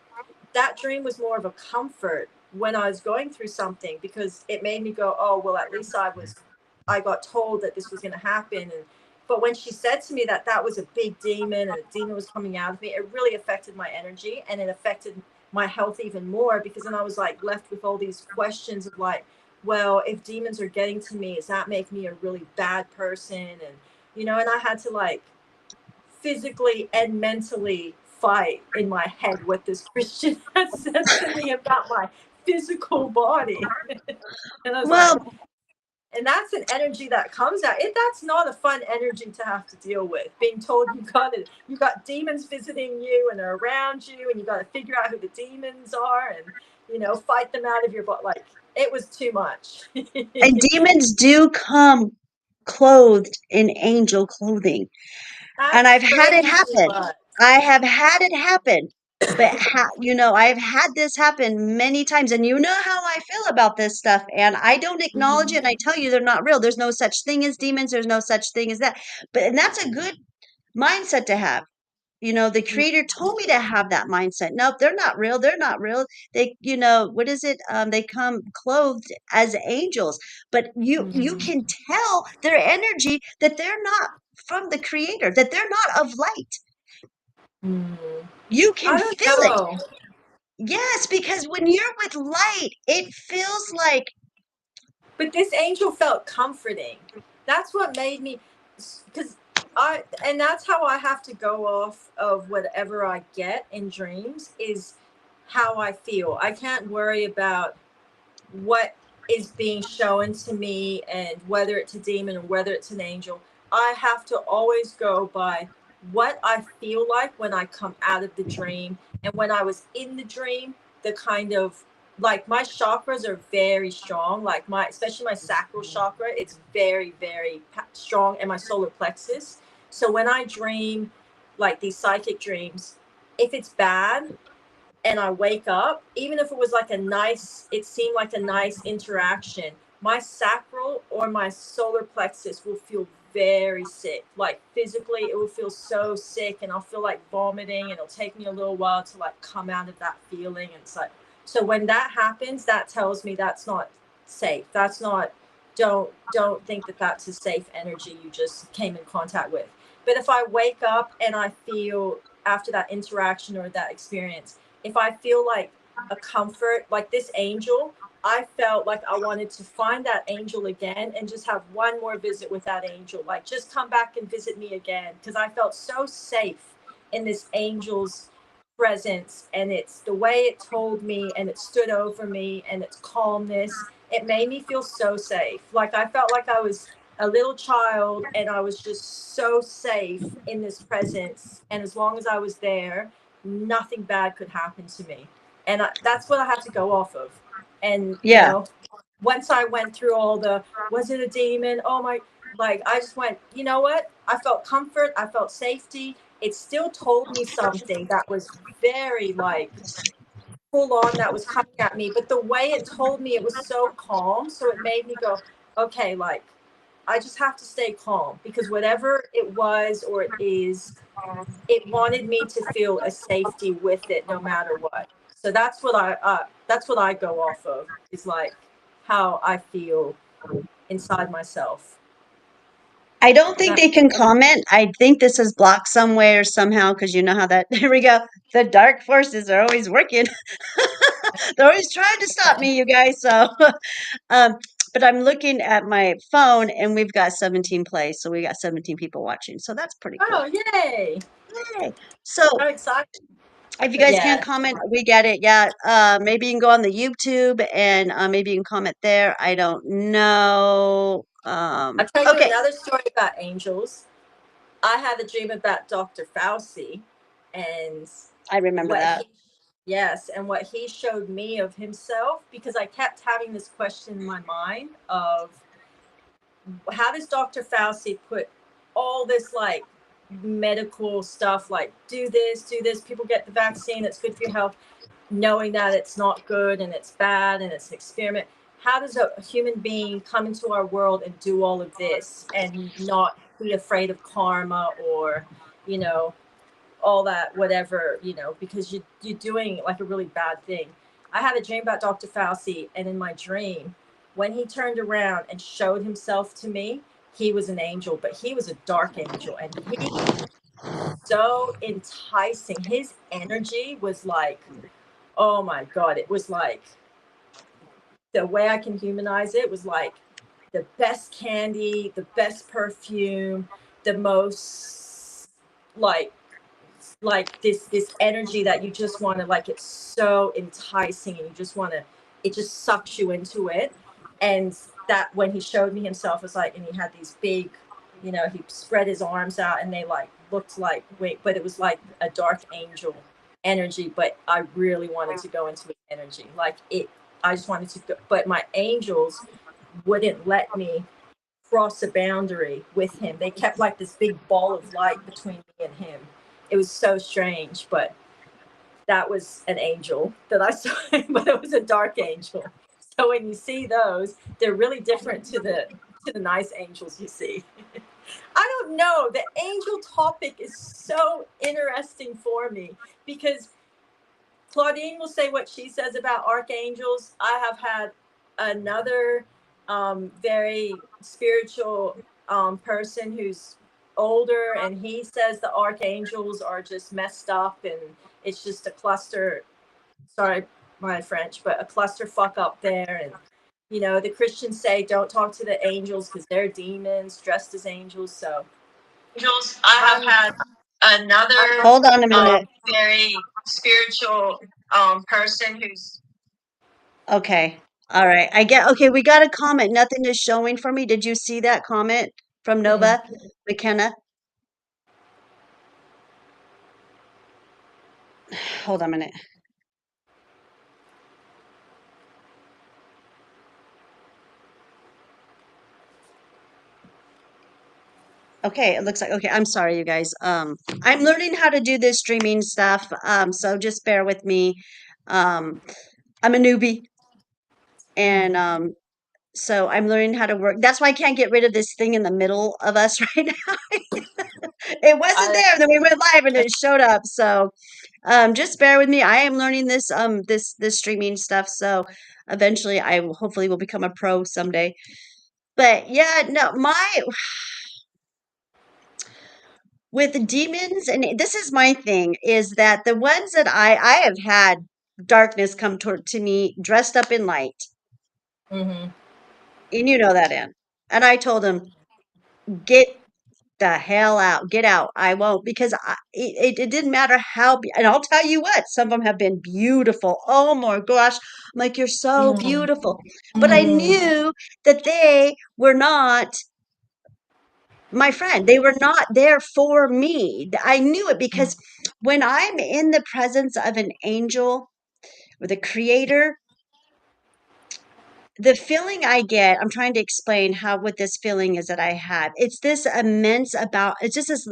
that dream was more of a comfort when I was going through something, because it made me go, oh, well, at least I got told that this was going to happen. And but when she said to me that that was a big demon and a demon was coming out of me, it really affected my energy, and it affected my health even more, because then I was like left with all these questions of like, well, if demons are getting to me, does that make me a really bad person? And and I had to like physically and mentally fight in my head what this Christian had said to me about my physical body. And I was like, Well, and that's an energy that comes out. That's not a fun energy to have to deal with. Being told you got demons visiting you and they're around you, and you got to figure out who the demons are, and fight them out of your butt. Like, it was too much. and demons do come clothed in angel clothing. And That's I've had it crazy, happen. but I have had it happen. But I've had this happen many times, and you know how I feel about this stuff. And I don't acknowledge it. Mhm. And I tell you, they're not real. There's no such thing as demons. There's no such thing as that. And that's a good mindset to have. The creator told me to have that mindset. Nope, they're not real. They're not real. What is it? They come clothed as angels, but you Mhm. can tell their energy that they're not from the creator, that they're not of light. Mhm. You can I don't feel it. know. Yes, because when you're with light, it feels like, But this angel felt comforting. That's what made me, because and that's how I have to go off of whatever I get in dreams, is how I feel. I can't worry about what is being shown to me and whether it's a demon or whether it's an angel. I have to always go by what I feel like when I come out of the dream, and when I was in the dream, the kind of, like, my chakras are very strong, like my, especially my sacral chakra, it's very, very strong, and my solar plexus. So when I dream like these psychic dreams, if it's bad and I wake up, even if it was like it seemed like a nice interaction, my sacral or my solar plexus will feel very sick. Like, physically, it will feel so sick, and I'll feel like vomiting, and it'll take me a little while to like come out of that feeling. And it's like, so when that happens, that tells me that's not safe. That's not, don't think that that's a safe energy you just came in contact with. But if I wake up and I feel, after that interaction or that experience, if I feel like a comfort, like this angel, I felt like I wanted to find that angel again and just have one more visit with that angel. Like, just come back and visit me again, because I felt so safe in this angel's presence, and it's the way it told me, and it stood over me, and its calmness. It made me feel so safe. Like, I felt like I was a little child, and I was just so safe in this presence. And as long as I was there, nothing bad could happen to me. And that's what I had to go off of. And yeah. once I went through all the, was it a demon, oh my, like, I just went, you know what, I felt comfort, I felt safety. It still told me something that was very like full on, that was coming at me, but the way it told me, it was so calm, so it made me go, okay, like, I just have to stay calm, because whatever it was or it is, it wanted me to feel a safety with it no matter what. So that's what I go off of, is like how I feel inside myself. I don't And think they can comment. I think this is blocked some way or somehow, because you know how that, here we go. The dark forces are always working. They're always trying to stop me, you guys. So, um, but I'm looking at my phone and we've got 17 plays. So we got 17 people watching. So that's pretty cool. oh, yay. Yay. So I'm excited. if you But guys can't yeah, comment, we get it. Yeah. Maybe you can go on the YouTube and maybe you can comment there. I don't know. I'll tell you Okay. another story about angels. I had a dream about Dr. Fauci, and I remember what that. he, yes, and what he showed me of himself, because I kept having this question in my mind of, how does Dr. Fauci put all this like medical stuff, like, do this, people get the vaccine, it's good for your health, knowing that it's not good and it's bad and it's an experiment. How does a human being come into our world and do all of this and not be afraid of karma, or, you know, all that, whatever, because you're doing like a really bad thing. I had a dream about Dr. Fauci, and in my dream, when he turned around and showed himself to me, he was an angel, but he was a dark angel, and he so enticing. His energy was like, oh my god, it was like, the way I can humanize it was like the best candy, the best perfume, the most like this energy that you just want to, like, it's so enticing and you just want to, it just sucks you into it. And that when he showed me himself, was like, and he had these big, he spread his arms out and they like looked like, wait, but it was like a dark angel energy, but I really wanted to go into his energy, like it, I just wanted to go, but my angels wouldn't let me cross a boundary with him. They kept like this big ball of light between me and him. It was so strange, but that was an angel that I saw, but it was a dark angel. So when you see those, they're really different to the nice angels you see. I don't know. The angel topic is so interesting for me because Claudine will say what she says about archangels. I have had another very spiritual person who's older, and he says the archangels are just messed up and it's just a cluster. Sorry, my French, but a cluster fuck up there. And the Christians say don't talk to the angels because they're demons dressed as angels. So Angels, I have I'm had another I'm hold on a minute. Very spiritual person who's okay. All right. I get okay, we got a comment. Nothing is showing for me. Did you see that comment from mm, Nova McKenna? Hold on a minute. Okay, it looks like okay, I'm sorry you guys. I'm learning how to do this streaming stuff. So just bear with me. Um I'm a newbie and mm, so I'm learning how to work. That's why I can't get rid of this thing in the middle of us right now. It wasn't I there, and then we went live and it showed up. So just bear with me. I am learning this streaming stuff. So eventually I will hopefully will become a pro someday. But yeah, no, my with demons, and this is my thing, is that the ones that I have had darkness come toward to me dressed up in light. mm-hmm, And you know that, Ann. And I told him, get the hell out, get out. I won't because it didn't matter how, and I'll tell you what, some of them have been beautiful. Oh my gosh. I'm like, you're so mm, beautiful. But I mm, knew that they were not my friend. They were not there for me. I knew it because when I'm in the presence of an angel or the creator, the feeling I get, I'm trying to explain how what this feeling is that I have. It's this immense about, it's just this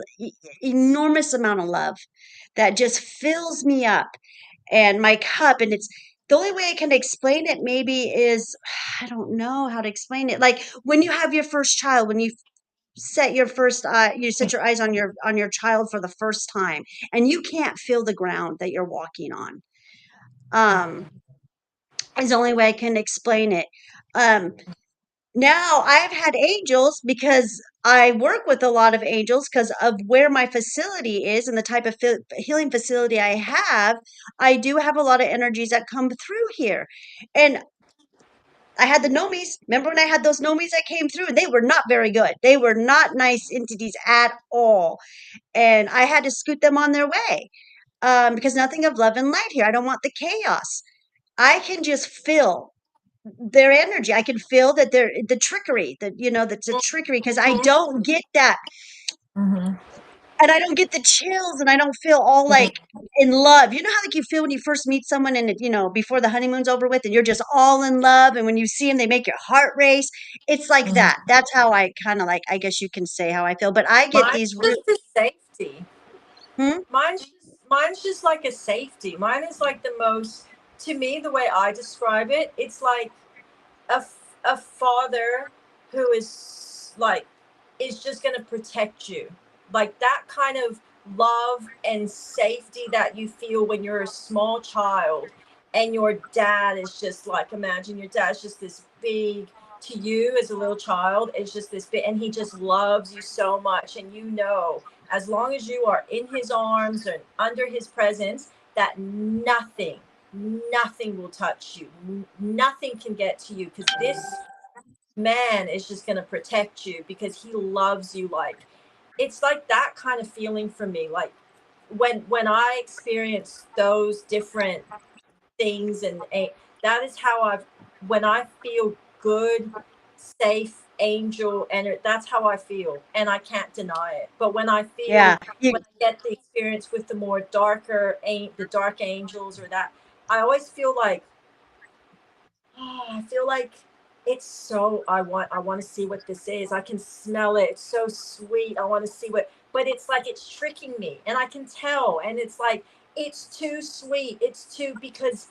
enormous amount of love that just fills me up and my cup. And it's the only way I can explain it maybe is I don't know how to explain it. Like when you have your first child, when you set your first you set your eyes on your child for the first time and you can't feel the ground that you're walking on. Um is the only way I can explain it. Um Now I've had angels because I work with a lot of angels because of where my facility is and the type of healing facility I have. I do have a lot of energies that come through here. And I had the nomies. Remember when I had those nomies that came through? They were not very good. They were not nice entities at all. And I had to scoot them on their way because nothing of love and light here. I don't want the chaos. I can just feel their energy. I can feel that they're the trickery, that that's a trickery because I don't get that. mm, And I don't get the chills and I don't feel all like in love. You know how like you feel when you first meet someone and before the honeymoon's over with and you're just all in love and when you see them they make your heart race. It's like mm. that. That's how I kind of like I guess you can say how I feel. But I get Mine's these real just a safety. hmm? Mine's just like a safety. Mine is like the most, to me, the way I describe it, it's like a father who is just going to protect you. Like that kind of love and safety that you feel when you're a small child. and your dad is just like, imagine your dad's just this big, to you as a little child, it's just this big, and he just loves you so much. And you know, as long as you are in his arms and under his presence, that nothing will touch you. Nothing can get to you, because this man is just going to protect you because he loves you. Like, it's like that kind of feeling for me. Like, when I experience those different things, and that is how I've, when I feel good, safe, angel, and that's how I feel, and I can't deny it. But when I Yeah. feel, when I get the experience with the more darker, the dark angels, or that, I always feel like, oh, I feel like it's so, I want to see what this is. I can smell it. It's so sweet. I want to see what, but it's like it's tricking me, and I can tell, and it's like it's too sweet. It's too, because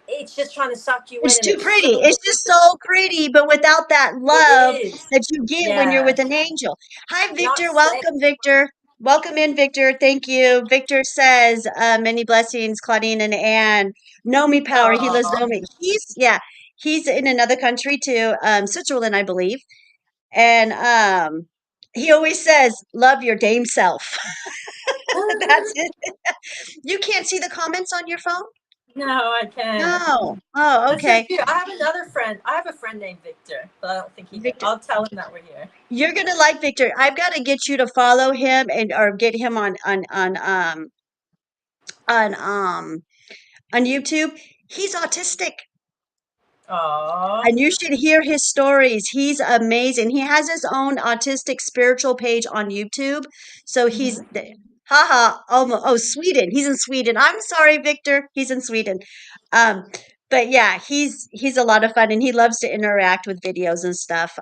it's just trying to suck you in, It's and too it's so pretty. It's just so pretty, but without that it love is. that you get when you're Yeah. with an angel. Hi, Not Victor. say. Welcome, Victor. Welcome in, Victor. Thank you. Victor says, many blessings, Claudine and Anne. Nomi power. He loves Oh, Nomi. Yeah, he's in another country too, Switzerland, I believe. And he always says, love your dame self. That's it. You can't see the comments on your phone? no, I can't. No. Oh, That's so okay. cute. I have another friend. I have a friend named Victor, but I don't think he knows. Victor. I'll tell him that we're here. You're gonna like Victor. I've got to get you to follow him and or get him on on YouTube. He's autistic, Oh. and you should hear his stories. He's amazing. He has his own autistic spiritual page on YouTube. So he's Hmm. haha, oh, Sweden. He's in Sweden. I'm sorry, Victor. He's in Sweden. Um, but yeah, he's a lot of fun, and he loves to interact with videos and stuff.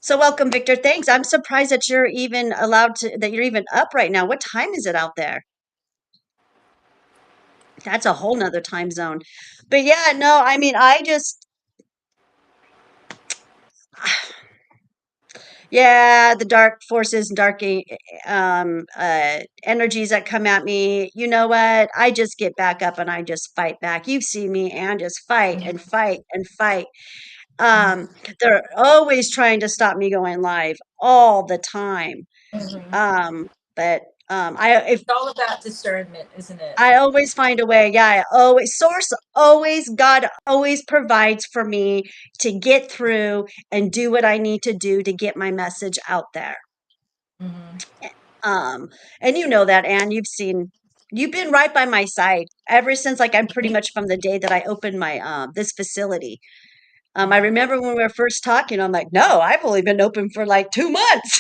So welcome, Victor. Thanks. I'm surprised that you're even allowed to, that you're even up right now. What time is it out there? That's a whole nother time zone. But yeah, no, I mean, I just, yeah, the dark forces and dark energies that come at me. You know what? I just get back up and I just fight back. You've seen me and just fight and fight and fight. Um, they're always trying to stop me going live all the time. Hmm. Um, but I if It's all about discernment, isn't it? I always find a way. Yeah, I always source always God always provides for me to get through and do what I need to do to get my message out there. Hmm. Um, and you know that, Anne, you've been right by my side ever since like I'm pretty much from the day that I opened my this facility. I Hmm. remember when we were first talking, I'm like, no, I've only been open for like 2 months.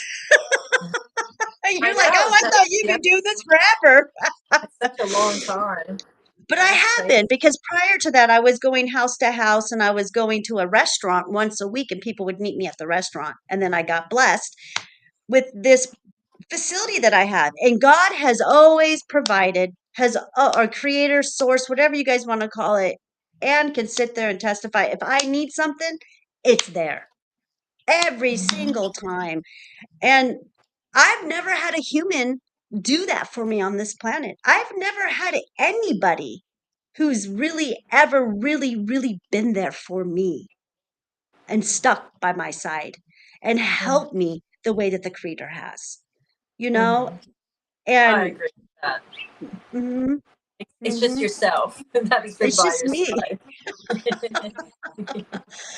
And I you're like, know. oh, I So, thought you've yeah, been doing this forever. it's such a long time. But I That's have crazy. been because prior to that, I was going house to house and I was going to a restaurant once a week and people would meet me at the restaurant. And then I got blessed with this facility that I have. And God has always provided, has our creator, source, whatever you guys want to call it, and can sit there and testify. If I need something, it's there every Hmm. single time. And I've never had a human do that for me on this planet. I've never had anybody who's really ever really been there for me and stuck by my side and Hmm. helped me the way that the creator has, you know? Hmm. I And agree with that. mhm, It's just mhm, yourself that has been it's by just your me. side.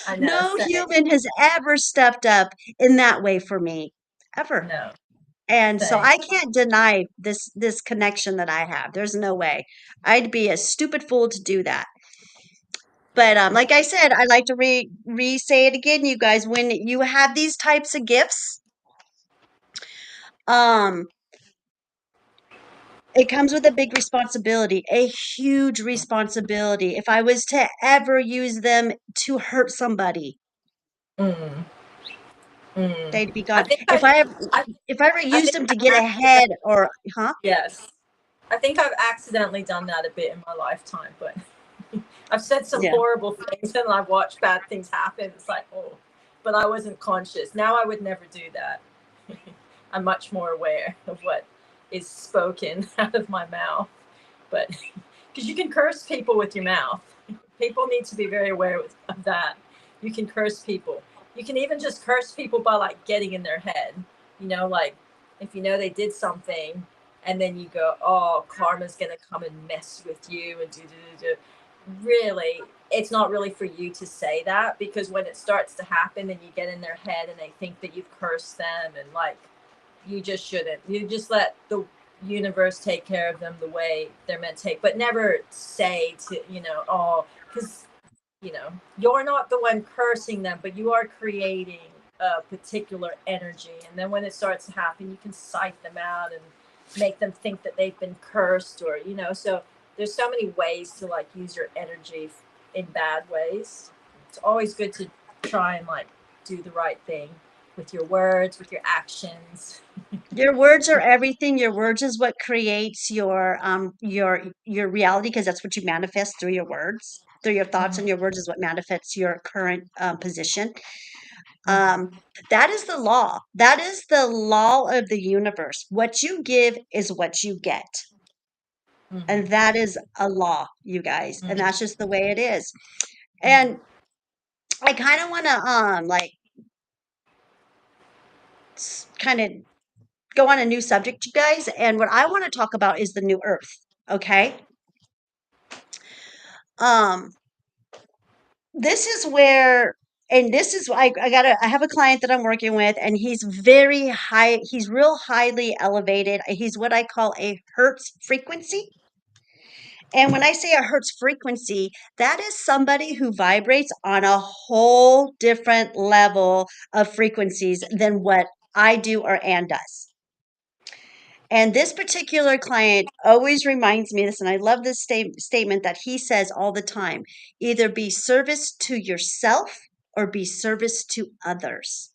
I know. No Same. human has ever stepped up in that way for me, ever. No. And so Same. I can't deny this connection that I have. There's no way. I'd be a stupid fool to do that. But like I said, I like to re say it again, you guys. When you have these types of gifts, um, it comes with a big responsibility, a huge responsibility. If I was to ever use them to hurt somebody, Mm. Mm. they'd be I gone. think I, I, If I ever I used think them to I've get ahead, or huh? yes. I think I've accidentally done that a bit in my lifetime, but I've said some Yeah. horrible things and I've watched bad things happen. It's like, oh, but I wasn't conscious. Now I would never do that. I'm much more aware of what is spoken out of my mouth. But because you can curse people with your mouth. People need to be very aware of that. You can curse people. You can even just curse people by like getting in their head. Like if you know they did something, and then you go, "Oh, karma's gonna come and mess with you," and do. Really, it's not really for you to say that, because when it starts to happen and you get in their head and they think that you've cursed them, and like, you just shouldn't. You just let the universe take care of them the way they're meant to take, but never say to, oh, because, you're not the one cursing them, but you are creating a particular energy. And then when it starts to happen, you can psych them out and make them think that they've been cursed, or, so there's so many ways to like use your energy in bad ways. It's always good to try and like do the right thing with your words, with your actions. Your words are everything. Your words is what creates your reality, because that's what you manifest through your words, through your thoughts, and Mhm, your words is what manifests your current position. mhm, Um, that is the law. That is the law of the universe. What you give is what you get. And mhm, that is a law, you guys. And mhm, that's just the way it is. mhm. And I kind of want to like kind of go on a new subject, you guys. And what I want to talk about is the new earth. Okay. Um, this is where, and this is, I have a client that I'm working with, and he's very high, he's real highly elevated. He's what I call a Hertz frequency. And when I say a Hertz frequency, that is somebody who vibrates on a whole different level of frequencies than what I do or Ann does. And this particular client always reminds me this, and I love this statement that he says all the time: either be service to yourself or be service to others.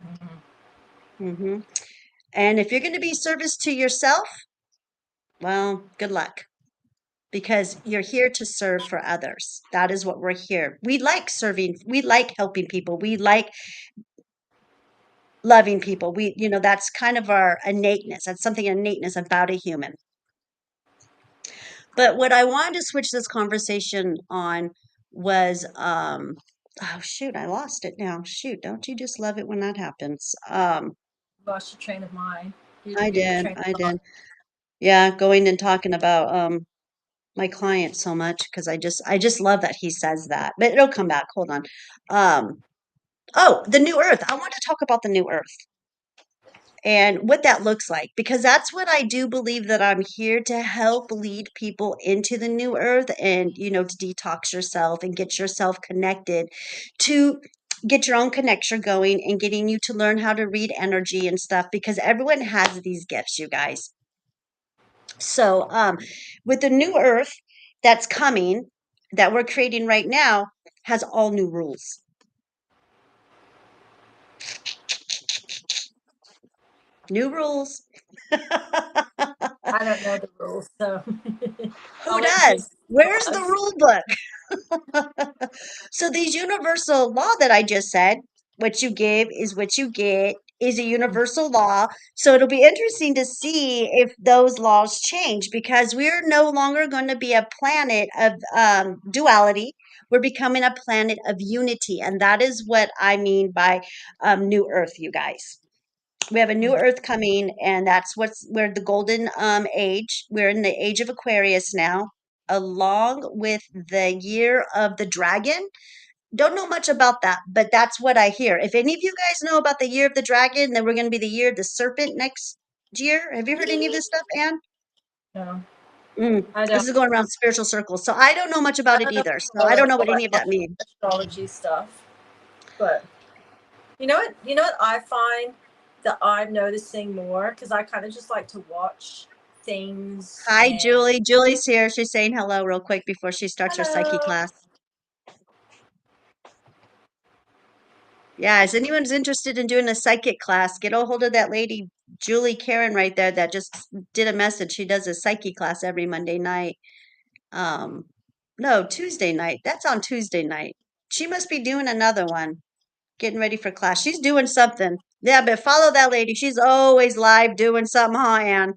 Mhm. hmm And if you're going to be service to yourself, well, good luck, because you're here to serve for others. That is what we're here. We like serving, we like helping people, we like loving people. That's kind of our innateness. That's something innateness about a human. But what I wanted to switch this conversation on was oh shoot, I lost it now. Shoot, don't you just love it when that happens? Lost your train of mind. I Your did, train I of thought. did. Yeah, going and talking about my client so much, because I just love that he says that. But it'll come back. Hold on. Um oh, the new earth. I want to talk about the new earth and what that looks like, because that's what I do believe, that I'm here to help lead people into the new earth, and to detox yourself and get yourself connected, to get your own connection going, and getting you to learn how to read energy and stuff, because everyone has these gifts, you guys. So with the new earth that's coming, that we're creating right now, has all new rules. New rules. I don't know the rules, so Who I'll let you does? tell Where's the us. rule book? So these universal law that I just said, what you give is what you get, is a universal law. So it'll be interesting to see if those laws change, because we're no longer going to be a planet of duality. We're becoming a planet of unity. And that is what I mean by new earth, you guys. We have a new Mhm. earth coming, and that's we're the golden age. We're in the age of Aquarius now, along with the year of the dragon. Don't know much about that, but that's what I hear. If any of you guys know about the year of the dragon, then we're going to be the year of the serpent next year. Have you heard any of this stuff, Anne? No, I This don't. is going around spiritual circles, so I don't know much I about it don't know either. So I astrology, don't know what or any of that means. astrology stuff, but you know what I find that I'm noticing more, because I kind of just like to watch things. Hi, And Julie. Julie's here. She's saying hello real quick before she starts her psyche hello. class. Yeah, if anyone's interested in doing a psychic class, get a hold of that lady, Julie Karen, right there, that just did a message. She does a psyche class every Monday night. Um, no, Tuesday night. That's on Tuesday night. She must be doing another one, getting ready for class. She's doing something. Yeah, but follow that lady. She's always live doing something, huh, Ann?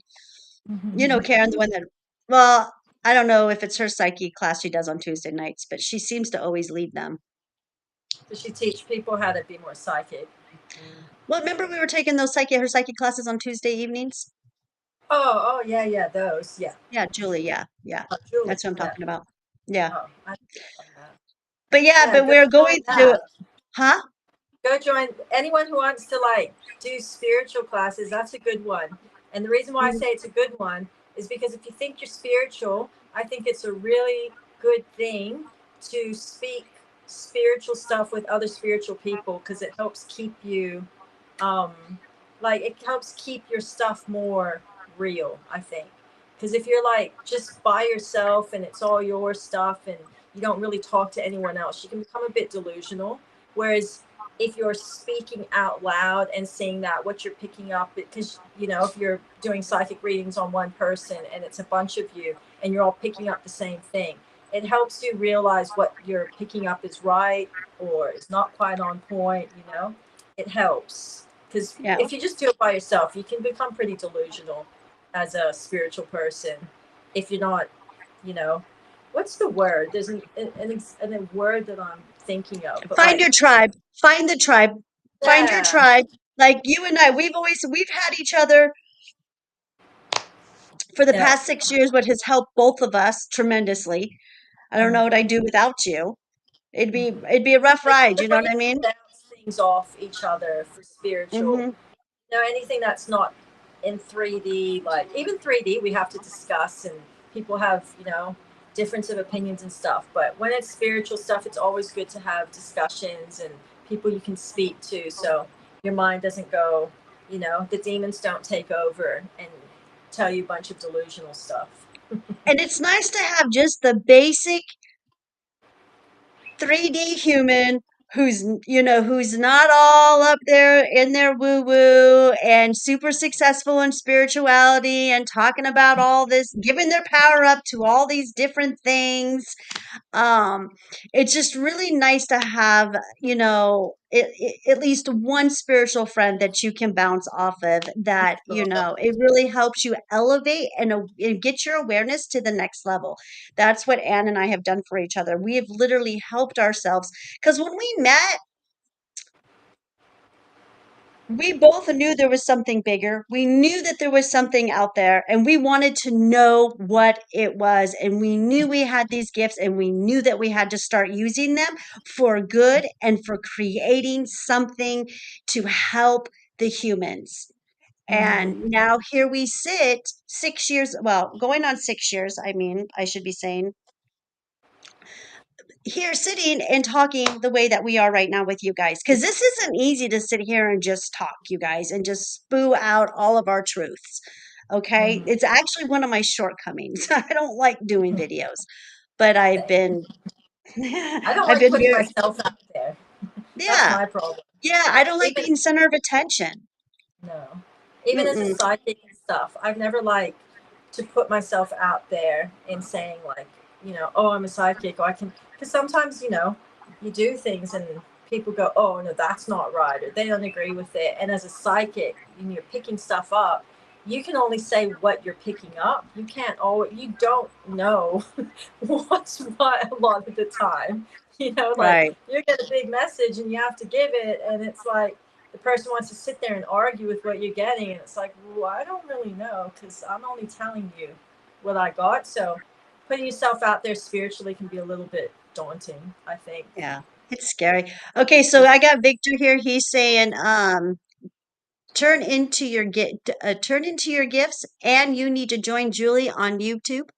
You know, Karen, the one that, well, I don't know if it's her psyche class she does on Tuesday nights, but she seems to always lead them. Does she teach people how to be more psychic? Well, remember we were taking those her psyche classes on Tuesday evenings? Oh, yeah, yeah, those, yeah. Yeah, Julie, yeah, yeah. Oh, Julie, That's what I'm yeah. talking about. Yeah. Oh, I didn't know that. But yeah, Yeah, but go we're going join through, that. huh? Go join anyone who wants to like do spiritual classes. That's a good one. And the reason why I Mhm. say it's a good one is because if you think you're spiritual, I think it's a really good thing to speak spiritual stuff with other spiritual people because it helps keep you um like it helps keep your stuff more real, I think. Because if you're like just by yourself and it's all your stuff and you don't really talk to anyone else, you can become a bit delusional. Whereas if you're speaking out loud and saying that what you're picking up, because if you're doing psychic readings on one person and it's a bunch of you and you're all picking up the same thing, it helps you realize what you're picking up is right or is not quite on point. It helps because Yeah. if you just do it by yourself, you can become pretty delusional as a spiritual person if you're not, you know what's the word? There's a word that I'm thinking of, but Find like, your tribe. Find the tribe. Find your yeah. tribe. Like you and I, we've had each other for the Yeah. past 6 years, what has helped both of us tremendously. I don't know what Mhm. I'd do without you. Mhm. It'd be a rough Like ride, you know what literally I mean? bounce things off each other for spiritual. Hmm. Anything that's not in 3D, like even 3D, we have to discuss, and people have, difference of opinions and stuff. But when it's spiritual stuff, it's always good to have discussions and people you can speak to so your mind doesn't go, the demons don't take over and tell you a bunch of delusional stuff. And it's nice to have just the basic 3D human who's not all up there in their woo woo and super successful in spirituality and talking about all this, giving their power up to all these different things. um it's just really nice to have at least one spiritual friend that you can bounce off of, that it really helps you elevate and get your awareness to the next level. That's what Anne and I have done for each other. We have literally helped ourselves, because when we met, we both knew there was something bigger. We knew that there was something out there, and we wanted to know what it was. And we knew we had these gifts, and we knew that we had to start using them for good and for creating something to help the humans. Mm-hmm. And now here we sit 6 years, well, going on 6 years. I mean, I should be saying, here sitting and talking the way that we are right now with you guys, because this isn't easy to sit here and just talk, you guys, and just spew out all of our truths. Okay, Mm-hmm. it's actually one of my shortcomings. I don't like doing videos, but I've Same. been I don't I've like been putting very, myself out there. That's yeah, my problem. yeah, I don't like Even being center of attention. No. Even as a Mm-mm. psychic and stuff, I've never liked to put myself out there and saying like, oh, I'm a psychic, or I can, because sometimes, you do things and people go, oh no, that's not right, or they don't agree with it. And as a psychic, when you're picking stuff up, you can only say what you're picking up. You can't always, you don't know what's what a lot of the time. Like Right. you get a big message and you have to give it, and it's like the person wants to sit there and argue with what you're getting, and it's like, well, I don't really know because I'm only telling you what I got. So putting yourself out there spiritually can be a little bit daunting, I think. Yeah, it's scary. Okay, so I got Victor here. He's saying, turn into your gifts, and you need to join Julie on YouTube.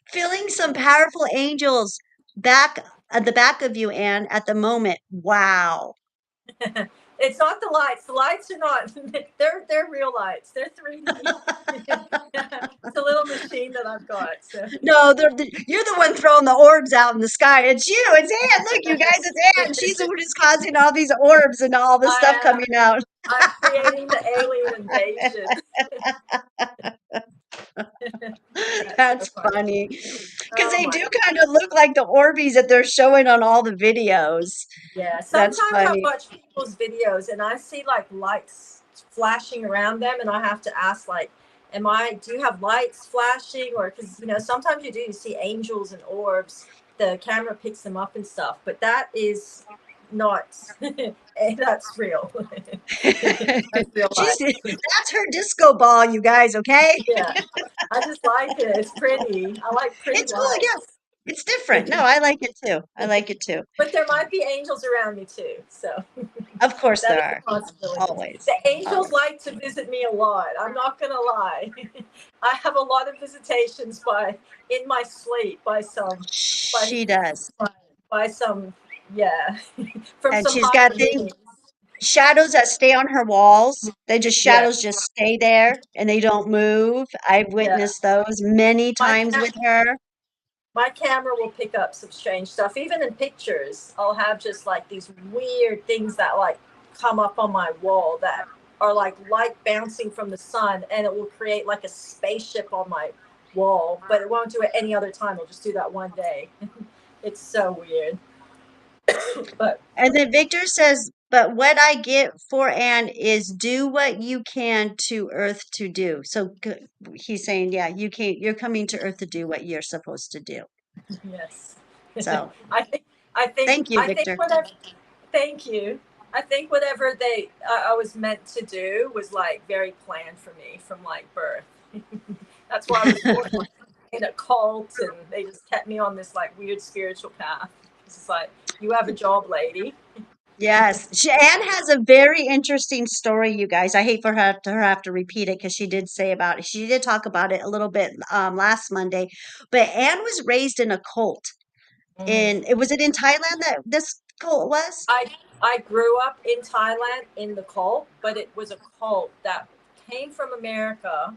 Feeling some powerful angels back at the back of you, Anne, at the moment. Wow. It's not the lights. The lights are not. They're real lights. They're 3D. It's a little machine that I've got. So No, you're the one throwing the orbs out in the sky. It's you. It's Anne. Look, you guys, it's Anne. She's the one who's causing all these orbs and all this stuff I am. coming out. I'm creating the alien invasion. That's so That's funny. funny. Because Oh they my. do kind of look like the Orbeez that they're showing on all the videos. Yeah, That's sometimes I funny. watch people's videos and I see like lights flashing around them, and I have to ask, like, Do you have lights flashing? Or because sometimes you see angels and orbs, the camera picks them up and stuff, but that is not that's real. That's real life. That's her disco ball, you guys, okay? Yeah, I just like it. It's pretty. I like pretty It's cool, yeah. lights. It's different. No, I like it too. I like it too. But there might be angels around me too, so Of course that there is a are. possibility. Always. The angels Always. like to visit me a lot. I'm not gonna lie. I have a lot of visitations in my sleep by She does. by some yeah from And some she's higher got things, beings. shadows that stay on her walls. They just Yeah, shadows just stay there and they don't move. I've yeah. witnessed those many My times cat with her. my camera will pick up some strange stuff. Even in pictures, I'll have just like these weird things that like come up on my wall that are like light bouncing from the sun, and it will create like a spaceship on my wall. But it won't do it any other time. It'll just do that one day. It's so weird. But And then Victor says, but what I get for Anne is do what you can to Earth to do. So he's saying, yeah, you're coming to Earth to do what you're supposed to do. yes, So I think I think thank you, I think Victor. whatever. Thank you. I think whatever I was meant to do was like very planned for me from like birth. That's why I was born like in a cult, and they just kept me on this like weird spiritual path. It's like, you have a job, lady. Yes, Anne has a very interesting story, you guys. I hate for her have to repeat it because she did say about it. She did talk about it a little bit last Monday, but Anne was raised in a cult. Mm-hmm. Was it in Thailand that this cult was? I I grew up in Thailand in the cult, but it was a cult that came from America,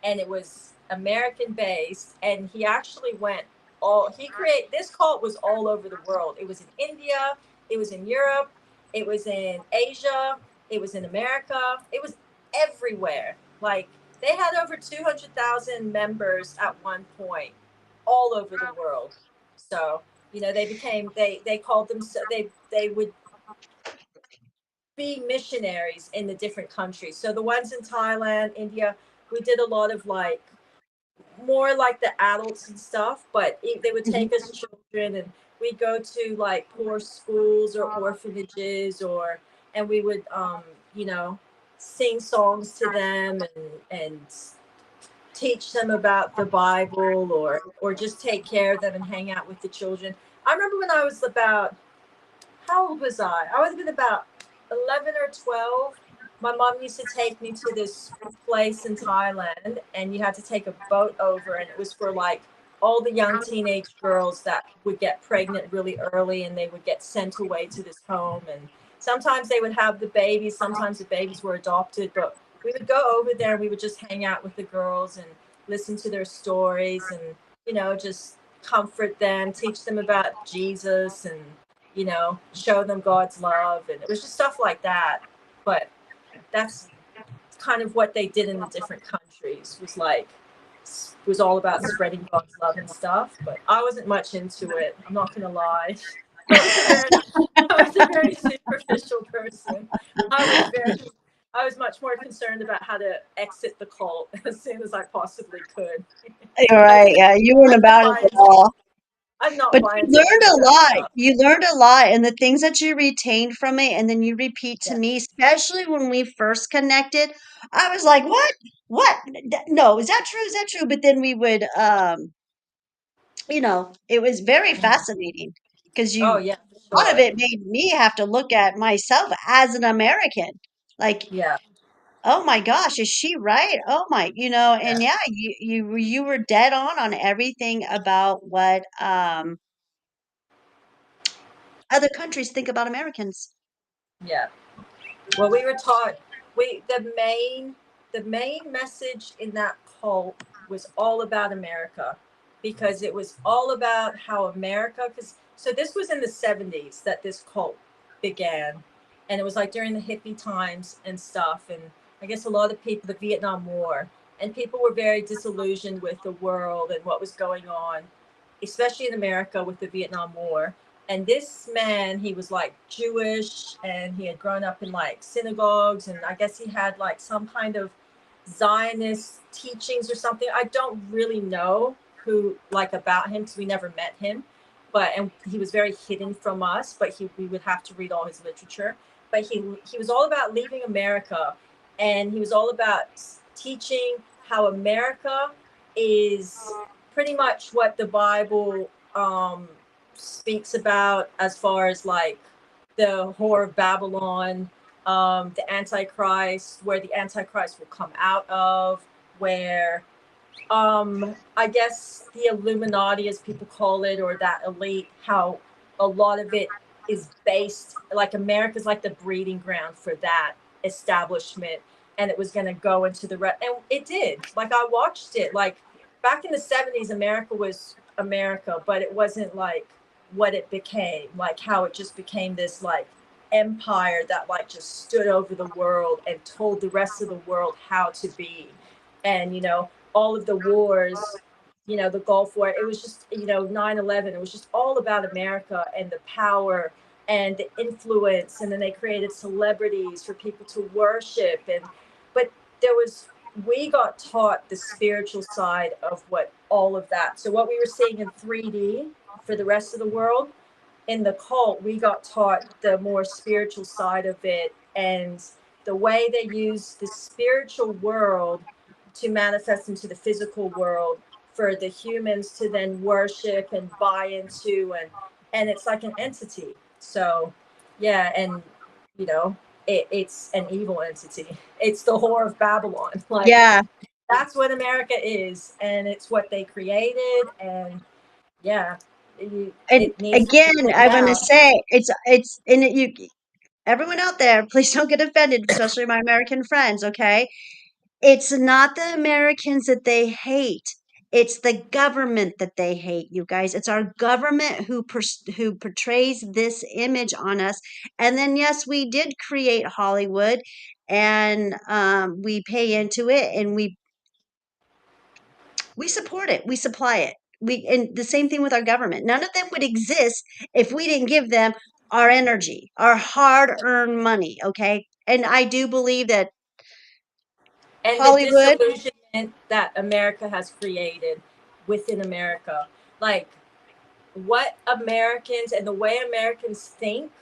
and it was American based. And he actually went all he create this cult was all over the world. It was in India, it was in Europe, it was in Asia, it was in America, it was everywhere. Like, they had over 200,000 members at one point, all over the world. So they called them, they would be missionaries in the different countries. So the ones in Thailand, India, we did a lot of like more like the adults and stuff, but they would Mhm. take us children, and we'd go to like poor schools or orphanages, and we would sing songs to them, and teach them about the Bible, or just take care of them and hang out with the children. I remember when I was about, how old was I? I would have been about 11 or 12. My mom used to take me to this place in Thailand, and you had to take a boat over, and it was for like all the young teenage girls that would get pregnant really early, and they would get sent away to this home. And sometimes they would have the babies, sometimes the babies were adopted, but we would go over there and we would just hang out with the girls and listen to their stories, and just comfort them, teach them about Jesus, and show them God's love. And it was just stuff like that. But that's kind of what they did in the different countries, was all about spreading God's love and stuff. But I wasn't much into it. I'm not gonna lie. I was a very I was a very superficial person. I was much more concerned about how to exit the cult as soon as I possibly could. You're I right. didn't Yeah, you weren't I didn't about it buy at into all. I did not But buy you into learned any of a that lot. stuff. You learned a lot, and the things that you retained from it, and then you repeat to Yeah. me, especially when we first connected. I was like, "What? What? No, is that true? Is that true?" But then we would, it was very Mhm. fascinating because Oh you, yeah, for a lot of sure. it made me have to look at myself as an American. Like, Yeah. oh my gosh, is she right? Oh my, Yeah. and yeah, you were dead on everything about what other countries think about Americans. Yeah. Well, we were taught we the main message in that cult was all about America, because it was all about how America, because so this was in the 70s that this cult began, and it was like during the hippie times and stuff. And I guess a lot of people, the Vietnam War, and people were very disillusioned with the world and what was going on, especially in America with the Vietnam War. And this man, he was like Jewish, and he had grown up in like synagogues, and I guess he had like some kind of Zionist teachings or something. I don't really know who like about him because we never met him, but and he was very hidden from us. But we would have to read all his literature. But he was all about leaving America, and he was all about teaching how America is pretty much what the Bible speaks about as far as like the whore of Babylon, the Antichrist, where the Antichrist will come out of, where I guess the Illuminati, as people call it, or that elite, how a lot of it is based, like America's like the breeding ground for that establishment, and it was going to go into the and it did. Like I watched it. Like back in the 70s, America was America, but it wasn't like what it became. Like how it just became this like empire that like just stood over the world and told the rest of the world how to be. And all of the wars, the Gulf War, it was just, 9/11, it was just all about America and the power and the influence. And then they created celebrities for people to worship. But there was, we got taught the spiritual side of what all of that. So what we were seeing in 3D for the rest of the world, in the cult, we got taught the more spiritual side of it and the way they use the spiritual world to manifest into the physical world for the humans to then worship and buy into, and it's like an entity. So yeah, and it's an evil entity. It's the whore of Babylon. Like Yeah. that's what America is, and it's what they created. And yeah, And it needs to again, be put I want to down. say it's in it. You, everyone out there, please don't get offended, especially my American friends. Okay, it's not the Americans that they hate. It's the government that they hate, you guys. It's our government who portrays this image on us. And then, yes, we did create Hollywood, and we pay into it, and we support it. We supply it. And the same thing with our government. None of them would exist if we didn't give them our energy, our hard-earned money. Okay, and I do believe that And the Hollywood. disillusionment that America has created within America. Like what Americans and the way Americans think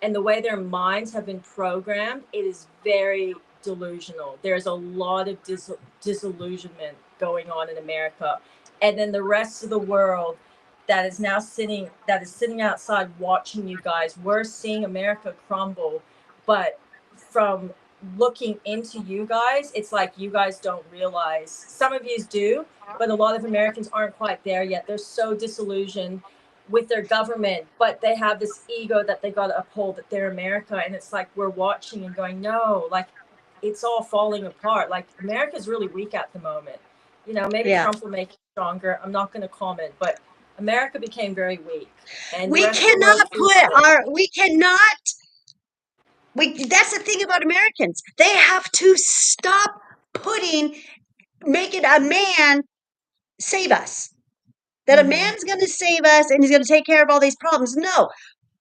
and the way their minds have been programmed, it is very delusional. There's a lot of disillusionment going on in America. And then the rest of the world that is sitting outside watching you guys. We're seeing America crumble, but from looking into you guys, it's like you guys don't realize. Some of you do, but a lot of Americans aren't quite there yet. They're so disillusioned with their government, but they have this ego that they got to uphold that they're America. And it's like we're watching and going, no, like it's all falling apart. Like America's really weak at the moment. Maybe Yeah. Trump will make it stronger. I'm not going to comment, but America became very weak, and the We rest of the world cannot feels put it. our, we cannot, that's the thing about Americans. They have to stop making a man save us. That a Mm-hmm. man's going to save us and he's going to take care of all these problems. No,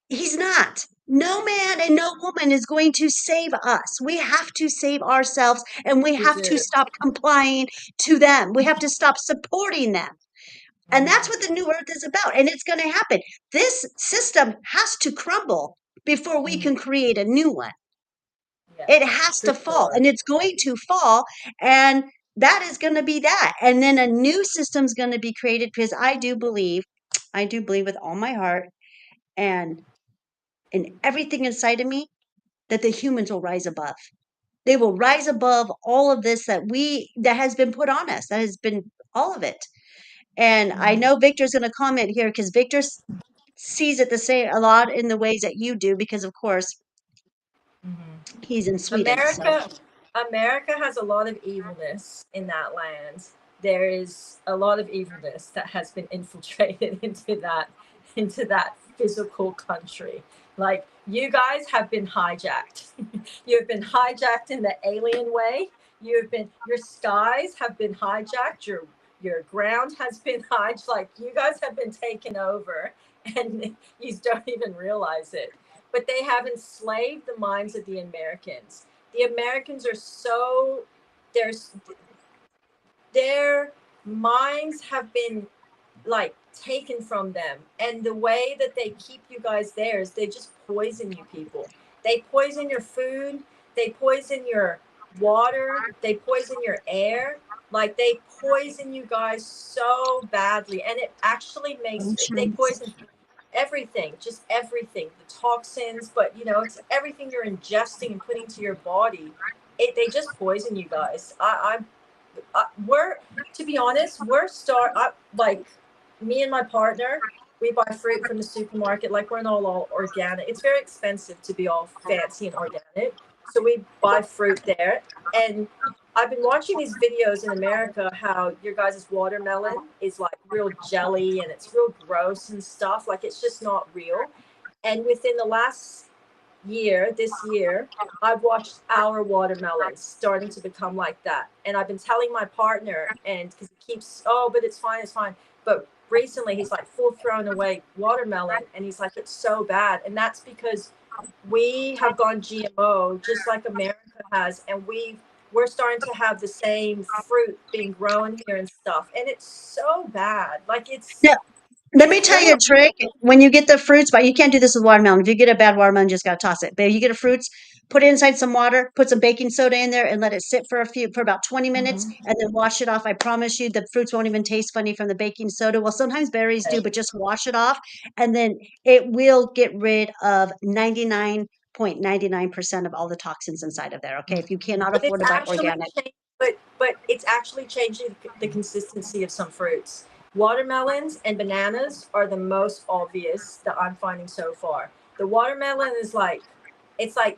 he's not. No man and no woman is going to save us. We have to save ourselves, and we We have to do. stop complying to them. We have to stop supporting them. And that's what Mm-hmm. the new earth is about. And it's going to happen. This system has to crumble before we Mm-hmm. can create a new one. Yeah, It has for to fall, sure. and it's going to fall. And that is going to be that. And then a new system is going to be created because I do believe with all my heart and in everything inside of me that the humans will rise above. They will rise above all of this that has been put on us. That has been all of it. And I Mm-hmm. know Victor's going to comment here because Victor sees it the same a lot in the ways that you do because of course Mm-hmm. he's in Sweden. So America America has a lot of evilness in that land. There is a lot of evilness that has been infiltrated into that physical country. Like you guys have been hijacked. You have been hijacked in the alien way. Your skies have been hijacked. Your ground has been hijacked. Like you guys have been taken over, and you don't even realize it. But they have enslaved the minds of the Americans. The Americans are so there's their minds have been like taken from them, and the way that they keep you guys there is they just poison you people. They poison your food, they poison your water, they poison your air. Like they poison you guys so badly, and it actually makes they Oceans. poison everything, just everything, the toxins, but you know, it's everything you're ingesting and putting to your body. They just poison you guys. We're, to be honest, like me and my partner, we buy fruit from the supermarket. Like we're not all organic. It's very expensive to be all fancy and organic. So we buy fruit there. And I've been watching these videos in America how your guys' watermelon is like real jelly and it's real gross and stuff. Like it's just not real. And within the last this year, I've watched our watermelons starting to become like that. And I've been telling my partner, and because he keeps, oh, but it's fine, it's fine. But recently he's like full thrown away watermelon, and he's like, it's so bad. And that's because we have gone GMO just like America has, and we're starting to have the same fruit being grown here and stuff. And it's so bad. Like Let me it's tell really you a trick. When you get the fruits, but you can't do this with watermelon. If you get a bad watermelon, you just gotta toss it. But if you get a fruits, put it inside some water, put some baking soda in there, and let it sit for about 20 minutes, Mhm. and then wash it off. I promise you, the fruits won't even taste funny from the baking soda. Well, sometimes berries do, but just wash it off, and then it will get rid of 99.99% of all the toxins inside of there. Okay, if you cannot But it's afford to buy actually organic. changed, but it's actually changing the consistency of some fruits. Watermelons and bananas are the most obvious that I'm finding so far. The watermelon is like it's like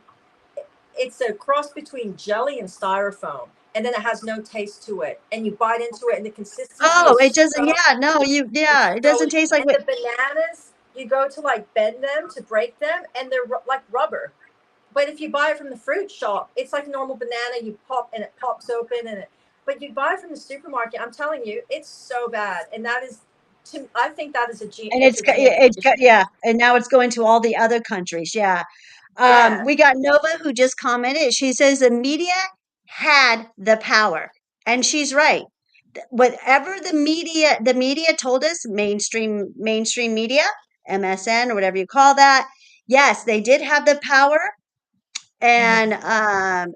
it's a cross between jelly and styrofoam, and then it has no taste to it. And you bite into it, and the consistency Oh, it is doesn't. so Yeah, no, it's it so. doesn't taste like And what. the bananas, you go to like bend them to break them, and they're like rubber. But if you buy it from the fruit shop, it's like a normal banana. You pop and it pops open, and it. But you buy it from the supermarket. I'm telling you, it's so bad, and that is, I think that is And it's a GMO issue. yeah, and now it's going to all the other countries. Yeah. Yeah. We got Nova who just commented. She says the media had the power, and she's right. Whatever the media told us, mainstream media, MSN or whatever you call that, yes, they did have the power, and Mm-hmm.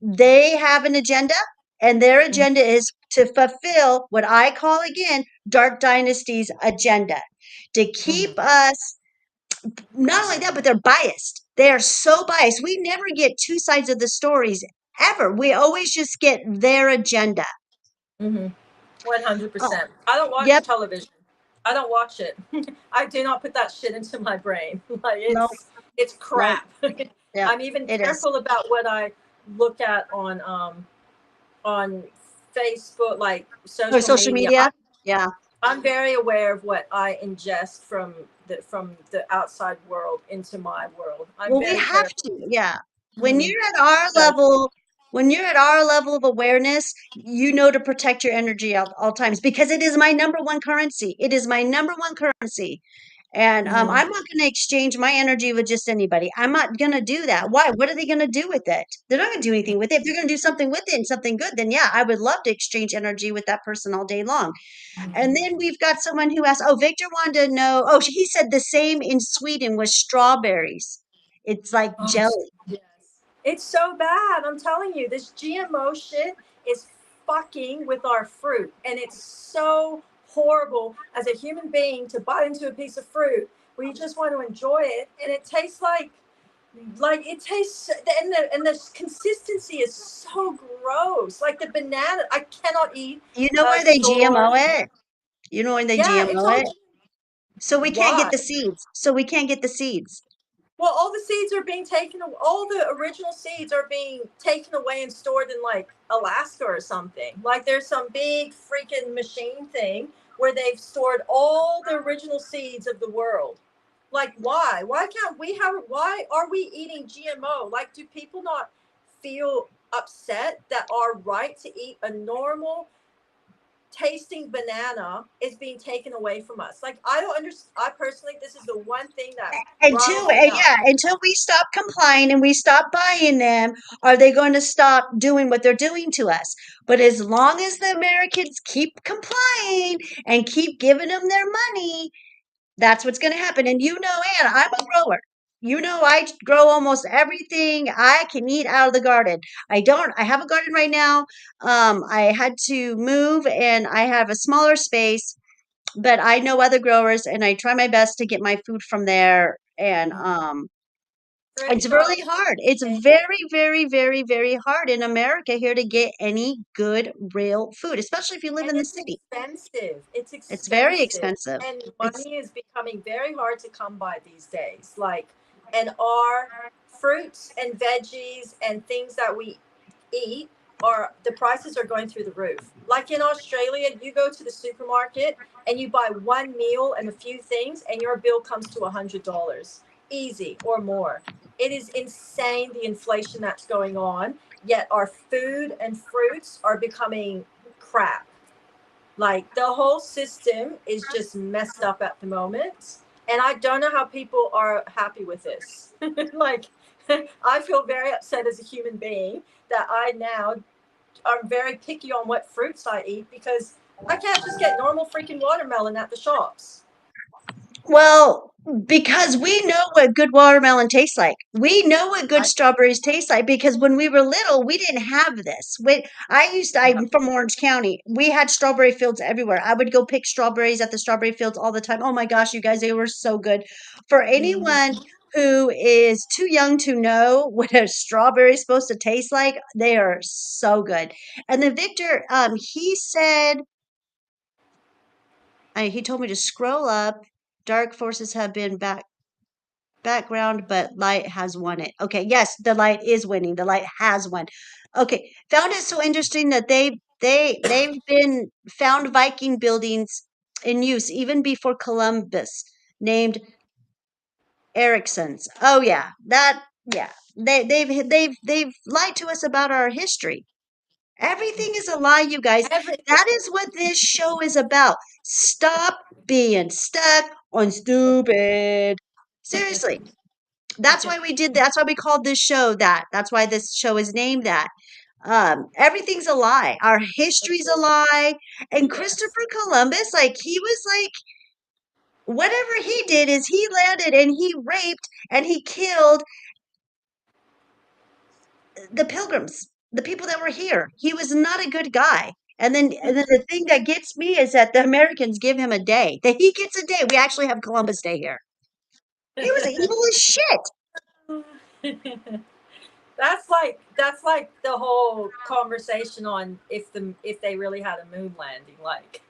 they have an agenda, and their Mm-hmm. agenda is to fulfill what I call again Dark Dynasty's agenda to keep Mm-hmm. us, not only that, but they're biased. They are so biased. We never get two sides of the stories ever. We always just get their agenda. Mm-hmm. One hundred Oh, percent. I don't watch yep. television. I don't watch it. I do not put that shit into my brain. Like No, it's no, crap. yep. I'm even It is. careful about what I look at on Facebook, like Oh, social social media. media. Yeah. I'm very aware of what I ingest from the outside world into my world. I'm Well, we very have careful. to. Yeah. When Mm-hmm. you're at our Yes. level, when you're at our level of awareness, you know to protect your energy at all times because it is my number one currency. It is my number one currency. And Mm-hmm. I'm not going to exchange my energy with just anybody. I'm not going to do that. Why? What are they going to do with it? They're not going to do anything with it. If they're going to do something with it and something good, then yeah, I would love to exchange energy with that person all day long. And then we've got someone who asked, oh, Victor wanted to know, oh, he said the same in Sweden with strawberries. It's like Oh, jelly. yes. It's so bad. I'm telling you, this GMO shit is fucking with our fruit. And it's so horrible as a human being to bite into a piece of fruit where you just want to enjoy it. And it tastes like it tastes, and the consistency is so gross. Like the banana, I cannot eat You know a where they store. GMO it? You know where they Yeah, it's GMO all it? So we can't get why. the seeds. So we can't get the seeds. Well, all the seeds are being taken. All the original seeds are being taken away and stored in like Alaska or something. Like there's some big freaking machine thing where they've stored all the original seeds of the world. Like why? Why can't we have? Why are we eating GMO? Like, do people not feel upset that our right to eat a normal tasting banana is being taken away from us. Like, I don't understand. I personally, this is the one thing that riles me up. Until we stop complying and we stop buying them, are they going to stop doing what they're doing to us? But as long as the Americans keep complying and keep giving them their money, that's what's going to happen. And Ann, I'm a grower. I grow almost everything I can eat out of the garden. I have a garden right now. I had to move and I have a smaller space, but I know other growers and I try my best to get my food from there. And Thrift it's really shops, hard. It's very, very, very, very hard in America here to get any good, real food, especially if you live and in the it's city. expensive. It's It's very expensive, expensive. and It's money is becoming very hard to come by these days. Like, and our fruits and veggies and things that we eat, are the prices are going through the roof. Like in Australia, you go to the supermarket and you buy one meal and a few things, and your bill comes to $100, easy, or more. It is insane, the inflation that's going on. Yet our food and fruits are becoming crap. Like, the whole system is just messed up at the moment. And I don't know how people are happy with this. Like, I feel very upset as a human being that I now I'm very picky on what fruits I eat, because I can't just get normal freaking watermelon at the shops. Well, because we know what good watermelon tastes like. We know what good I strawberries taste like because when we were little, we didn't have this. No. I'm from Orange County. We had strawberry fields everywhere. I would go pick strawberries at the strawberry fields all the time. Oh my gosh, you guys, they were so good. For anyone Mhm. who is too young to know what a strawberry is supposed to taste like, they are so good. And then Victor, he said, he told me to scroll up. Dark forces have been background, but light has won it. Okay, yes, the light is winning. The light has won. Okay, found it so interesting that they've been found Viking buildings in use even before Columbus, named Ericsson's. Oh yeah, yeah. They've lied to us about our history. Everything is a lie, you guys. Everything. That is what this show is about. Stop being stuck on stupid. Seriously. That's why we called this show that. That's why this show is named that. Everything's a lie. Our It history's a is. lie. And Yes. Christopher Columbus, like he was like whatever he did is he landed and he raped and he killed the pilgrims, the people that were here. He was not a good guy. And then the thing that gets me is that the Americans give him a day. That he gets a day. We actually have Columbus Day here. He was evil as shit. That's like the whole conversation on if they really had a moon landing. Like,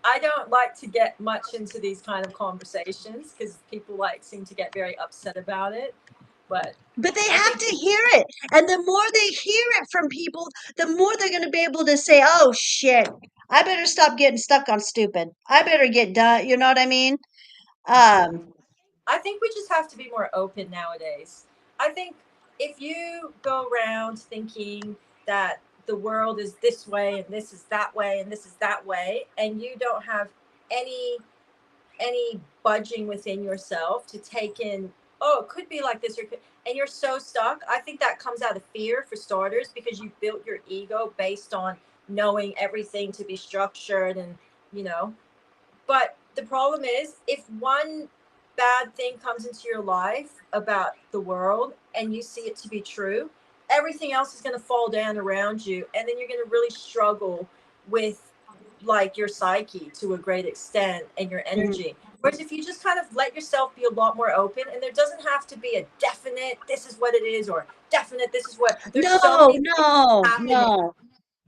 I don't like to get much into these kind of conversations because people like seem to get very upset about it. But But they I have think to hear it. And the more they hear it from people, the more they're going to be able to say, oh shit, I better stop getting stuck on stupid. I better get done. You know what I mean? yeah. Um, I think we just have to be more open nowadays. I think if you go around thinking that the world is this way and this is that way and this is that way, and you don't have any any budging within yourself to take in, oh, it could be like this, and you're so stuck. I think that comes out of fear, for starters, because you built your ego based on knowing everything to be structured, and you know but the problem is, if one bad thing comes into your life about the world and you see it to be true, everything else is going to fall down around you. And then you're going to really struggle with, like, your psyche to a great extent, and your mm, energy. Whereas if you just kind of let yourself be a lot more open, and there doesn't have to be a definite, this is what it is, or definite, this is what, there's so no, many things no, happening no,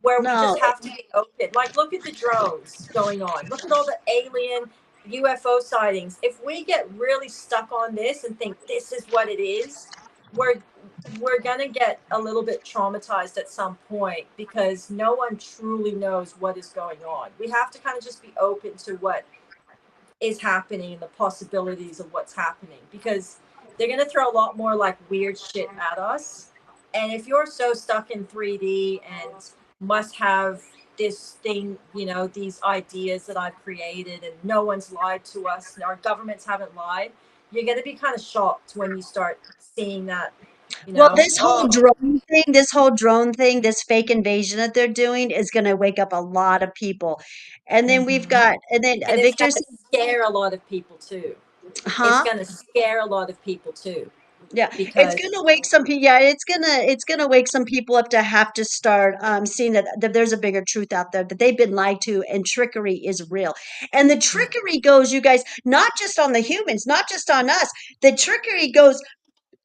where we no. just have to be open. Like, look at the drones going on. Look at all the alien UFO sightings. If we get really stuck on this and think this is what it is, we're we're gonna get a little bit traumatized at some point, because no one truly knows what is going on. We have to kind of just be open to what is happening and the possibilities of what's happening, because they're going to throw a lot more like weird shit at us. And if you're so stuck in 3D and must have this thing, these ideas that I've created, and no one's lied to us, and our governments haven't lied, you're going to be kind of shocked when you start seeing that, Well, this whole oh, drone thing, this fake invasion that they're doing is going to wake up a lot of people. And then we've mhm. got, and then And it's going Victor to said, scare a lot of people too. It's huh? going to scare a lot of people too, Yeah, it's because gonna wake some people. Yeah, it's gonna wake some people up to have to start seeing that there's a bigger truth out there that they've been lied to and trickery is real. And the trickery goes, you guys, not just on the humans, not just on us. The trickery goes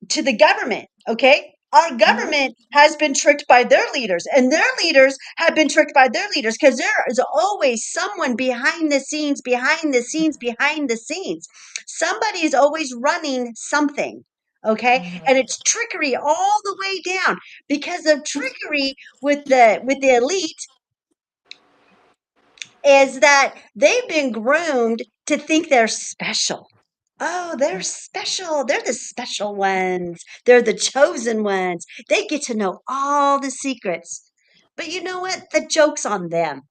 to the government, okay? Our Mhm. government has been tricked by their leaders, and their leaders have been tricked by their leaders because there is always someone behind the scenes, behind the scenes, behind the scenes. Somebody is always running something, okay? And Mhm. it's trickery all the way down because of trickery with the elite is that they've been groomed to think they're special. Oh, they're special. They're the special ones. They're the chosen ones. They get to know all the secrets. But you know what? The joke's on them.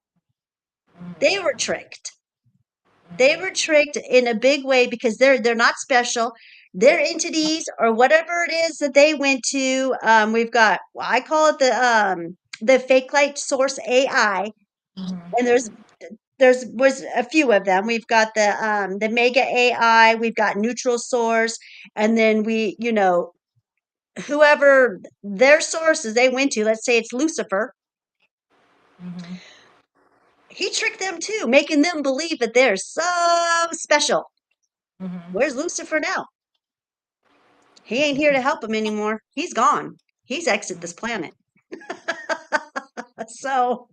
They were tricked. They were tricked in a big way because they're not special. They're entities or whatever it is that they went to. We've got, well, I call it the fake light source AI, Mhm. and there's was a few of them. We've got the mega AI, we've got neutral source, and then whoever their sources they went to, let's say it's Lucifer, Mhm. he tricked them too, making them believe that they're so special. Mhm. Where's Lucifer now? He ain't here to help them anymore. He's gone. He's exited this planet. So,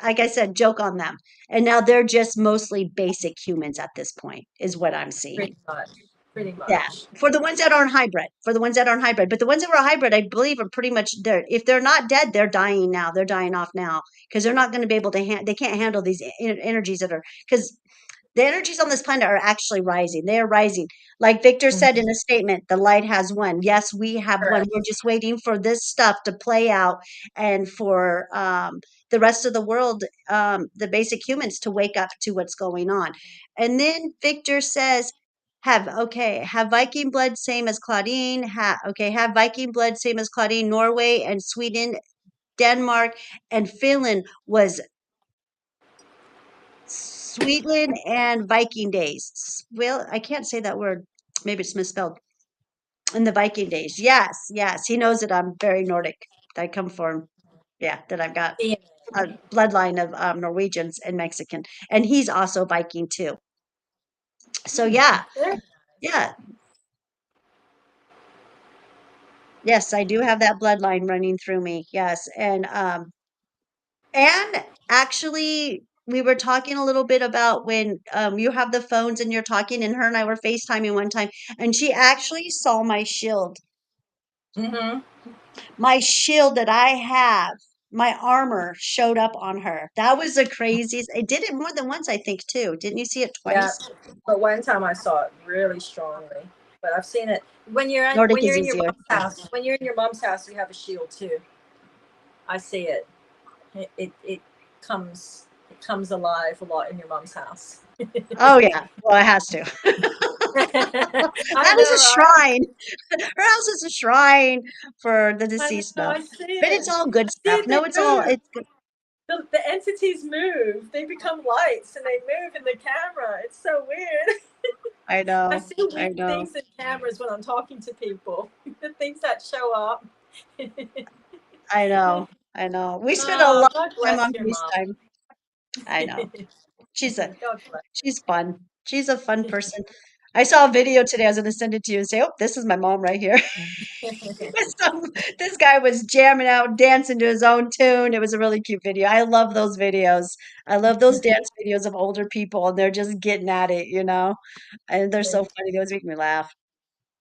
like I said, joke on them. And now they're just mostly basic humans at this point, is what I'm seeing. Pretty much. Pretty Yeah, much. for the ones that aren't hybrid, for the ones that aren't hybrid, but the ones that were hybrid, I believe are pretty much there. If they're not dead, they're dying now. They're dying off now because they're not going to be able to. They can't handle these energies that are because the energies on this planet are actually rising. They are rising. Like Victor said in Mhm. a statement, the light has won. Yes, we have won. Correct. We're just waiting for this stuff to play out and for the rest of the world, the basic humans, to wake up to what's going on. And then Victor says, have Viking blood same as Claudine. Have Viking blood same as Claudine. Norway and Sweden, Denmark and Finland was Sweetland and Viking days. Well, I can't say that word. Maybe it's misspelled. In the Viking days. Yes, yes. He knows that I'm very Nordic. That I come from, yeah, that I've got a DNA. bloodline of Norwegians and Mexican. And he's also Viking too. So Hmm. yeah, Very nice. yeah. Yes, I do have that bloodline running through me. Yes. And actually we were talking a little bit about when you have the phones and you're talking, and her and I were FaceTiming one time, and she actually saw my shield. Mhm. My shield that I have, my armor showed up on her. That was the craziest. I did it more than once, I think, too. Didn't you see it Yeah, twice? but one time I saw it really strongly. But I've seen it Nordic when you're is in your easier. mom's house. When you're in your mom's house, you have a shield too. I see it. It comes it comes alive a lot in your mom's house. Oh yeah. Well, it has to. I That is know, a right? shrine. Her house is a shrine for the I know. deceased stuff. I see But it's it. all good I see stuff. it. They No, it's all move. it's good. The entities move. They become lights and they move in the camera. It's so weird. I I know. see I weird know. things in cameras when I'm talking to people. The things that show up. I know. I know. We spent a Oh, lot God of time bless on your mom. FaceTime. I know. She's a God bless. she's fun. She's a fun person. I saw a video today. I was gonna send it to you and say, "Oh, this is my mom right here." So, this guy was jamming out, dancing to his own tune. It was a really cute video. I love those videos. I love those dance videos of older people, and they're just getting at it, and they're so funny. They always make me laugh.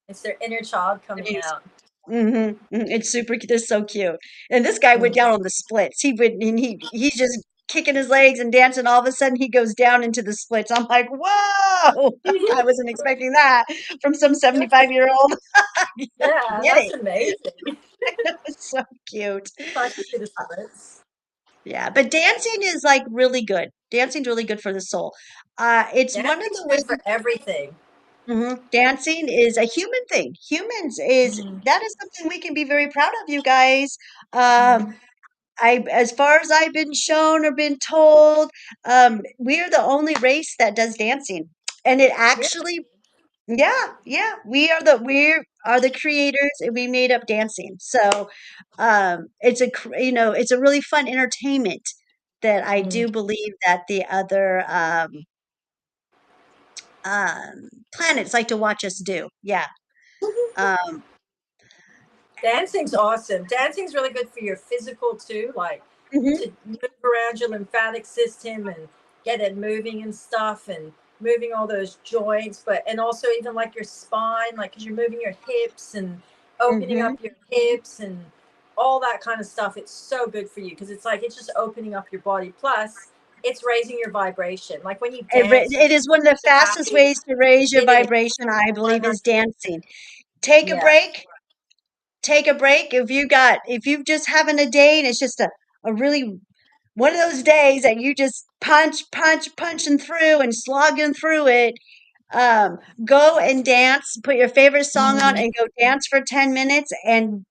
It's their inner child It coming is. out. Mhm, mhm, it's super c they're so cute, and this guy went down on the splits. He's just kicking his legs and dancing, all of a sudden, he goes down into the splits. I'm like, "Whoa!" I wasn't expecting that from some 75-year-old. Yeah, Get that's it. amazing. It's so cute. I can see the splits. Yeah, but dancing is like really good. Dancing's really good for the soul. It's one of Dancing's the good for ways. everything. Dancing is a human thing. Humans is Mhm. that is something we can be very proud of, you guys. Um, Mhm. as far as I've been shown or been told, we're the only race that does dancing, and it Really? actually, yeah, yeah, we are the creators, and we made up dancing. So, it's a really fun entertainment that I Mm. do believe that the other planets like to watch us do. Yeah. Um, Dancing's awesome. Dancing's really good for your physical too, like mhm, to move around your lymphatic system and get it moving and stuff and moving all those joints, but and also even like your spine, like because you're moving your hips and opening mhm. up your hips and all that kind of stuff. It's so good for you because it's like it's just opening up your body. Plus, it's raising your vibration. Like when you dance, you It feel is one of the so fastest happy. ways to raise your It is vibration, I believe, is 100. dancing. Take a Yeah. break. Take a break. If you just having a day and it's just a really one of those days that you just punching through and slogging through it, um, go and dance, put your favorite song on Mhm. and go dance for 10 minutes and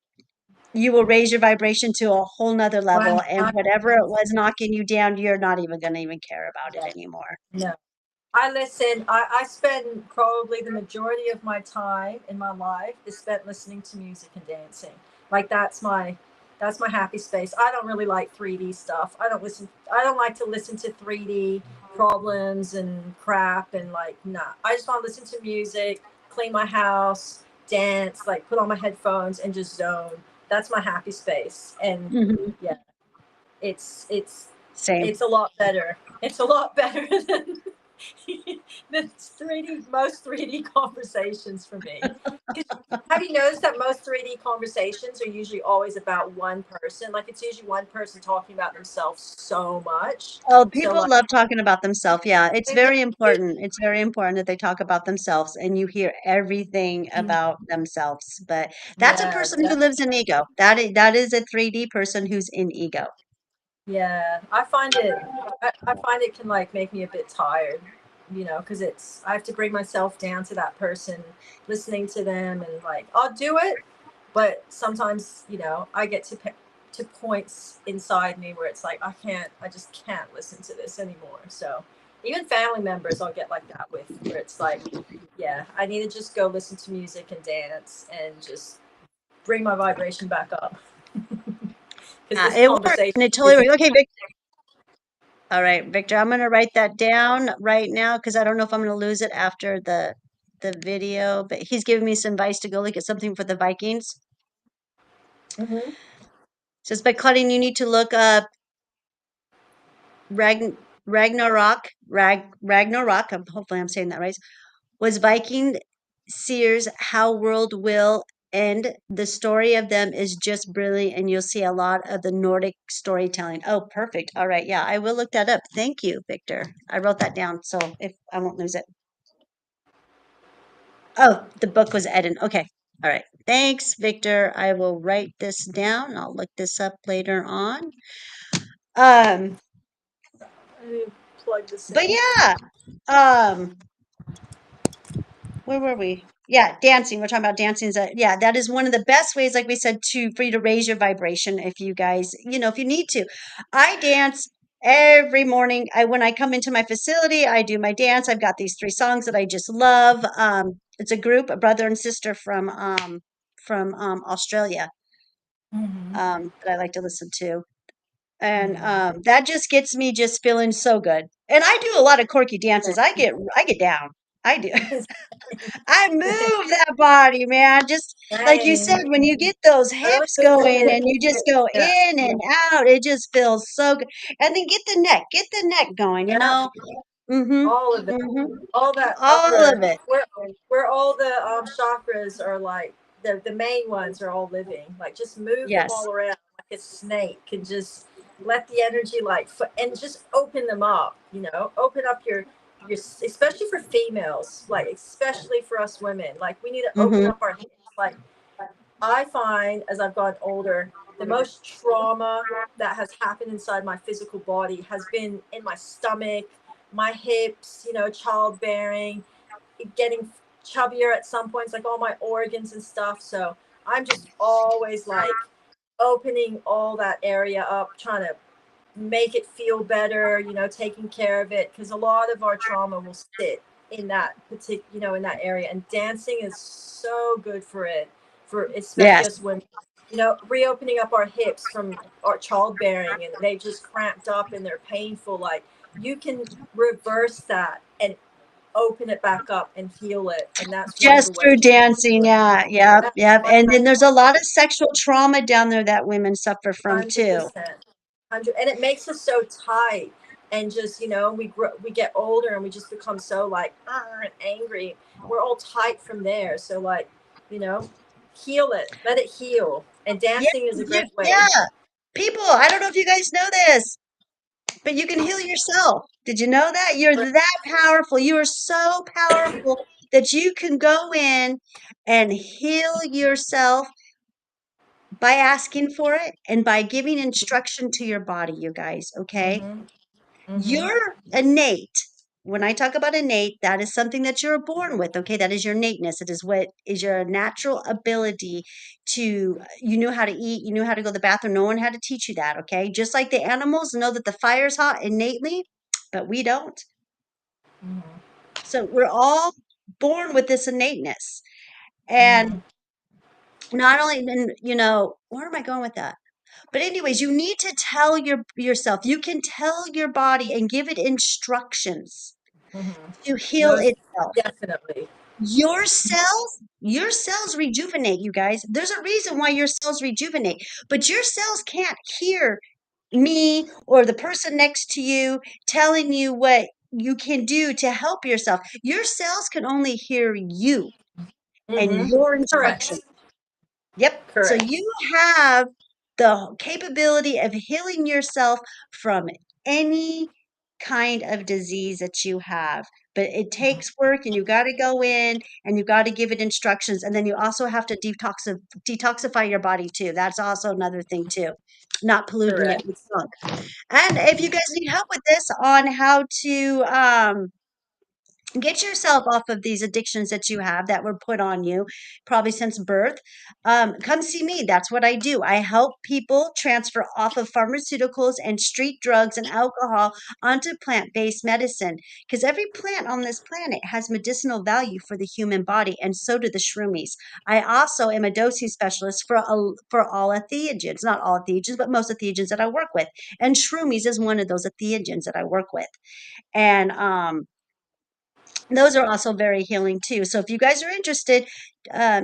you will raise your vibration to a whole nother level. And 100. whatever it was knocking you down, you're not even going to even care about it Yeah. anymore. No. I listen. I spend probably the majority of my time in my life is spent listening to music and dancing. Like that's my happy space. I don't really like 3D stuff. I don't like to listen to 3D problems and crap and like nah. I just want to listen to music, clean my house, dance, like put on my headphones and just zone. That's my happy space. And Mhm. yeah, it's it's Same. it's a lot better. It's a lot better than than 3D most 3D conversations for me. 'Cause have you noticed that most 3D conversations are usually always about one person? Like it's usually one person talking about themselves so much. Oh, So people like love talking about themselves. Yeah, it's they very do. important. It's very important that they talk about themselves and you hear everything about themselves. But that's a Yeah, person who lives in ego. That is a 3D person who's in ego. yeah, I find it can like make me a bit tired, you know, because it's I have to bring myself down to that person, listening to them, and like I'll do it, but sometimes you know I get to points inside me where it's like I just can't listen to this anymore. So even family members I'll get like that with, where it's like, yeah, I need to just go listen to music and dance and just bring my vibration back up because Yeah, this it works conversation and it totally isn't. works. Okay, Victor. All right, Victor, I'm gonna write that down right now because I don't know if I'm gonna lose it after the video, but he's giving me some advice to go look at something for the Vikings. Mhm. Says by Claudine, you need to look up Ragn Ragnarok. Hopefully I'm saying that right. Was Viking Seers How World Will End. The story of them is just brilliant, and you'll see a lot of the Nordic storytelling. Oh, perfect. All right. Yeah, I will look that up. Thank you, Victor. I wrote that down, so if I won't lose it. Oh, the book was Eden. Okay. All right. Thanks, Victor. I will write this down. I'll look this up later on. Um, I need to plug this but in. yeah. Um, where were we? Yeah, dancing. We're talking about dancing. Yeah, that is one of the best ways, like we said, to for you to raise your vibration. If you guys, if you need to, I dance every morning. When I come into my facility, I do my dance. I've got these three songs that I just love. It's a group, a brother and sister from Australia, Mhm. that I like to listen to, and Mhm. that just gets me just feeling so good. And I do a lot of quirky dances. I get down. I do. I move that body, man. Just like you said, Same. when you get those Really hips move the going and hips. you just go Yeah. in and out, it just feels so good. And then get the neck going, you Yeah. know? Mm-hmm. All of it. Mm-hmm. All that All upper of it. where all the chakras are like the main ones are all living. Like just move them Yes. all around like a snake and just let the energy like and just open them up, you know? Open up your especially for females, like especially for us women. Like we need to open Mm-hmm. up our hips. Like I find as I've gotten older, the most trauma that has happened inside my physical body has been in my stomach, my hips, childbearing, getting chubbier at some points, like all my organs and stuff. So I'm just always like opening all that area up, trying to make it feel better, taking care of it, because a lot of our trauma will sit in that particular, in that area. And dancing is so good for it, for especially Yes. us women. Reopening up our hips from our childbearing, and they just cramped up and they're painful. Like, you can reverse that and open it back up and heal it, and that's one of the Just ways. through dancing. Yeah. Yep. That's Yep. one And way. then there's a lot of sexual trauma down there that women suffer from too. 100%. 100, and it makes us so tight, and just, we get older and we just become so like and angry. We're all tight from there. So, like, you know heal it, let it heal, and Yeah. dancing is a Yeah. great way. Yeah. People, I don't know if you guys know this, but you can heal yourself. Did you know that? You're that powerful. You are so powerful that you can go in and heal yourself by asking for it and by giving instruction to your body, you guys. Okay. Mm-hmm. Mm-hmm. You're innate. When I talk about innate, that is something that you're born with. Okay. That is your innateness. It is what is your natural ability to, you knew how to eat, you knew how to go to the bathroom. No one had to teach you that. Okay. Just like the animals know that the fire's hot innately, but we don't. Mm-hmm. So we're all born with this innateness. And Mm-hmm. not only, and where am I going with that? But anyways, you need to tell yourself, you can tell your body and give it instructions Mm-hmm. to heal Most itself. definitely. Your cells rejuvenate, you guys. There's a reason why your cells rejuvenate, but your cells can't hear me or the person next to you telling you what you can do to help yourself. Your cells can only hear you and Mm-hmm. your instructions. Correct. Yep. So Correct. you have the capability of healing yourself from any kind of disease that you have. But it takes work, and you got to go in and you got to give it instructions. And then you also have to detoxify your body too. That's also another thing too, not polluting it Correct. with junk. And if you guys need help with this on how to get yourself off of these addictions that you have that were put on you probably since birth, come see me. That's what I do. I help people transfer off of pharmaceuticals and street drugs and alcohol onto plant-based medicine, because every plant on this planet has medicinal value for the human body, and so do the shroomies. I also am a dosing specialist for all entheogens, not all entheogens, but most entheogens that I work with, and shroomies is one of those entheogens that I work with. And those are also very healing too. So if you guys are interested,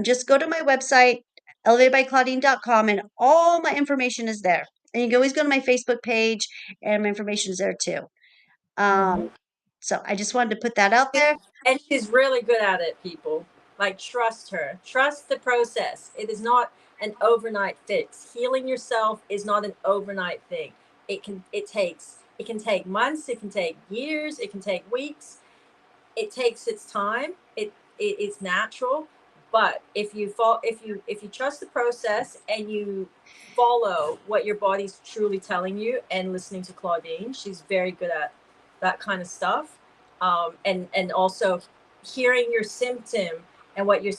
just go to my website, elevatedbyclaudine.com, and all my information is there. And you can always go to my Facebook page, and my information is there too. Mm-hmm. Um, so I just wanted to put that out there. And she's really good at it, people. Like, trust her. Trust the process. It is not an overnight fix. Healing yourself is not an overnight thing. It can take months, it can take years, it can take weeks. It takes its time. It is natural. But if you trust the process and you follow what your body's truly telling you, and listening to Claudine, she's very good at that kind of stuff. And also hearing your symptom and what you're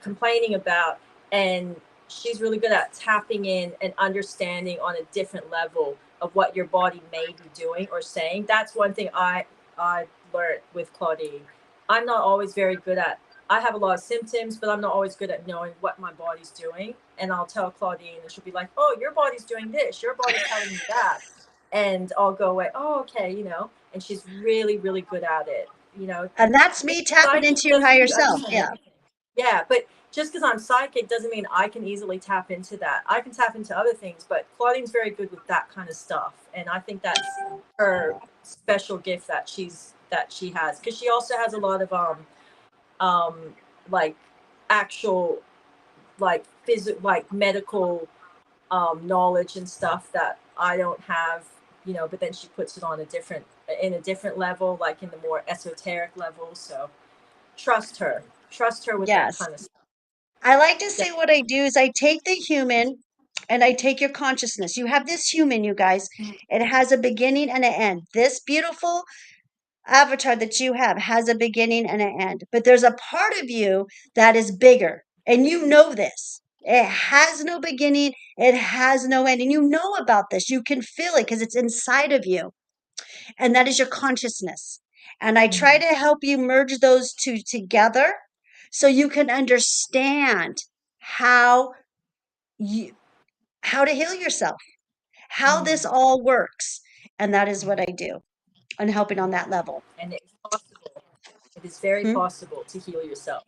complaining about, and she's really good at tapping in and understanding on a different level of what your body may be doing or saying. That's one thing I learned with Claudine. I'm not always very good at. I have a lot of symptoms, but I'm not always good at knowing what my body's doing. And I'll tell Claudine, and she'll be like, "Oh, your body's doing this. Your body's telling you that." And I'll go away. Oh, okay, And she's really, really good at it. You know, And that's being me tapping psychic into your doesn't higher mean you self. understand Yeah. everything. Yeah, but just because I'm psychic doesn't mean I can easily tap into that. I can tap into other things, but Claudine's very good with that kind of stuff, and I think that's her special gift that she has, because she also has a lot of um like actual, like like medical knowledge and stuff that I don't have. But then she puts it on a different level, like in the more esoteric level. So trust her with that Yes. kind of stuff. I like to Yeah. say what I do is I take the human and I take your consciousness. You have this human, you guys. It has a beginning and an end. This beautiful avatar that you have has a beginning and an end. But there's a part of you that is bigger, and you know this. It has no beginning, it has no end. And you know about this. You can feel it because it's inside of you. And that is your consciousness. And I try Mhm. to help you merge those two together so you can understand how you how to heal yourself, how this Mhm. all works. And that is what I do. And helping on that level. And it's possible. It is very Hmm? possible to heal yourself.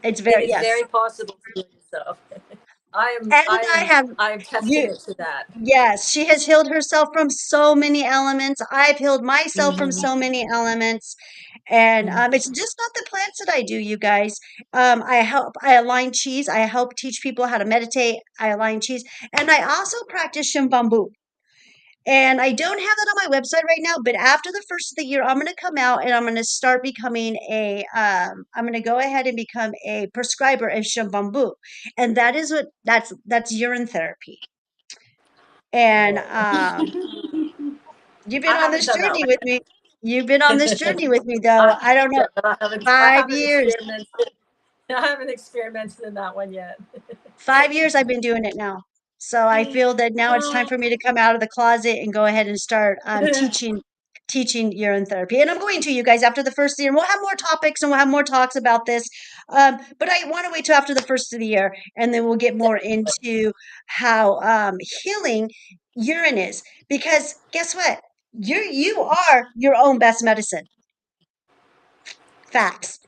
It's It very, is yes. very possible to heal yourself. I am And I I am have I am you. testament to that. Yes, she has healed herself from so many elements. I've healed myself from Hmm. so many elements. And Hmm. it's just not the plants that I do, you guys. I align cheese. I help teach people how to meditate. I align cheese. And I also practice Shimbambu. And I don't have that on my website right now, but after the first of the year, I'm going to come out and I'm going to start becoming I'm going to go ahead and become a prescriber of Shimbambu. And that is that's urine therapy. And Whoa. you've been I on haven't this done that journey one with me. You've been on this yet. journey with me, though. I I don't know, but I five haven't years. experimented. I haven't experimented in that one yet. 5 years I've been doing it now. So I feel that now it's time Oh. for me to come out of the closet and go ahead and start teaching urine therapy. And I'm going to, you guys, after the first year. We'll have more topics and we'll have more talks about this. But I want to wait till after the first of the year, and then we'll get more Definitely. into how healing urine is. Because guess what? You are your own best medicine. Facts.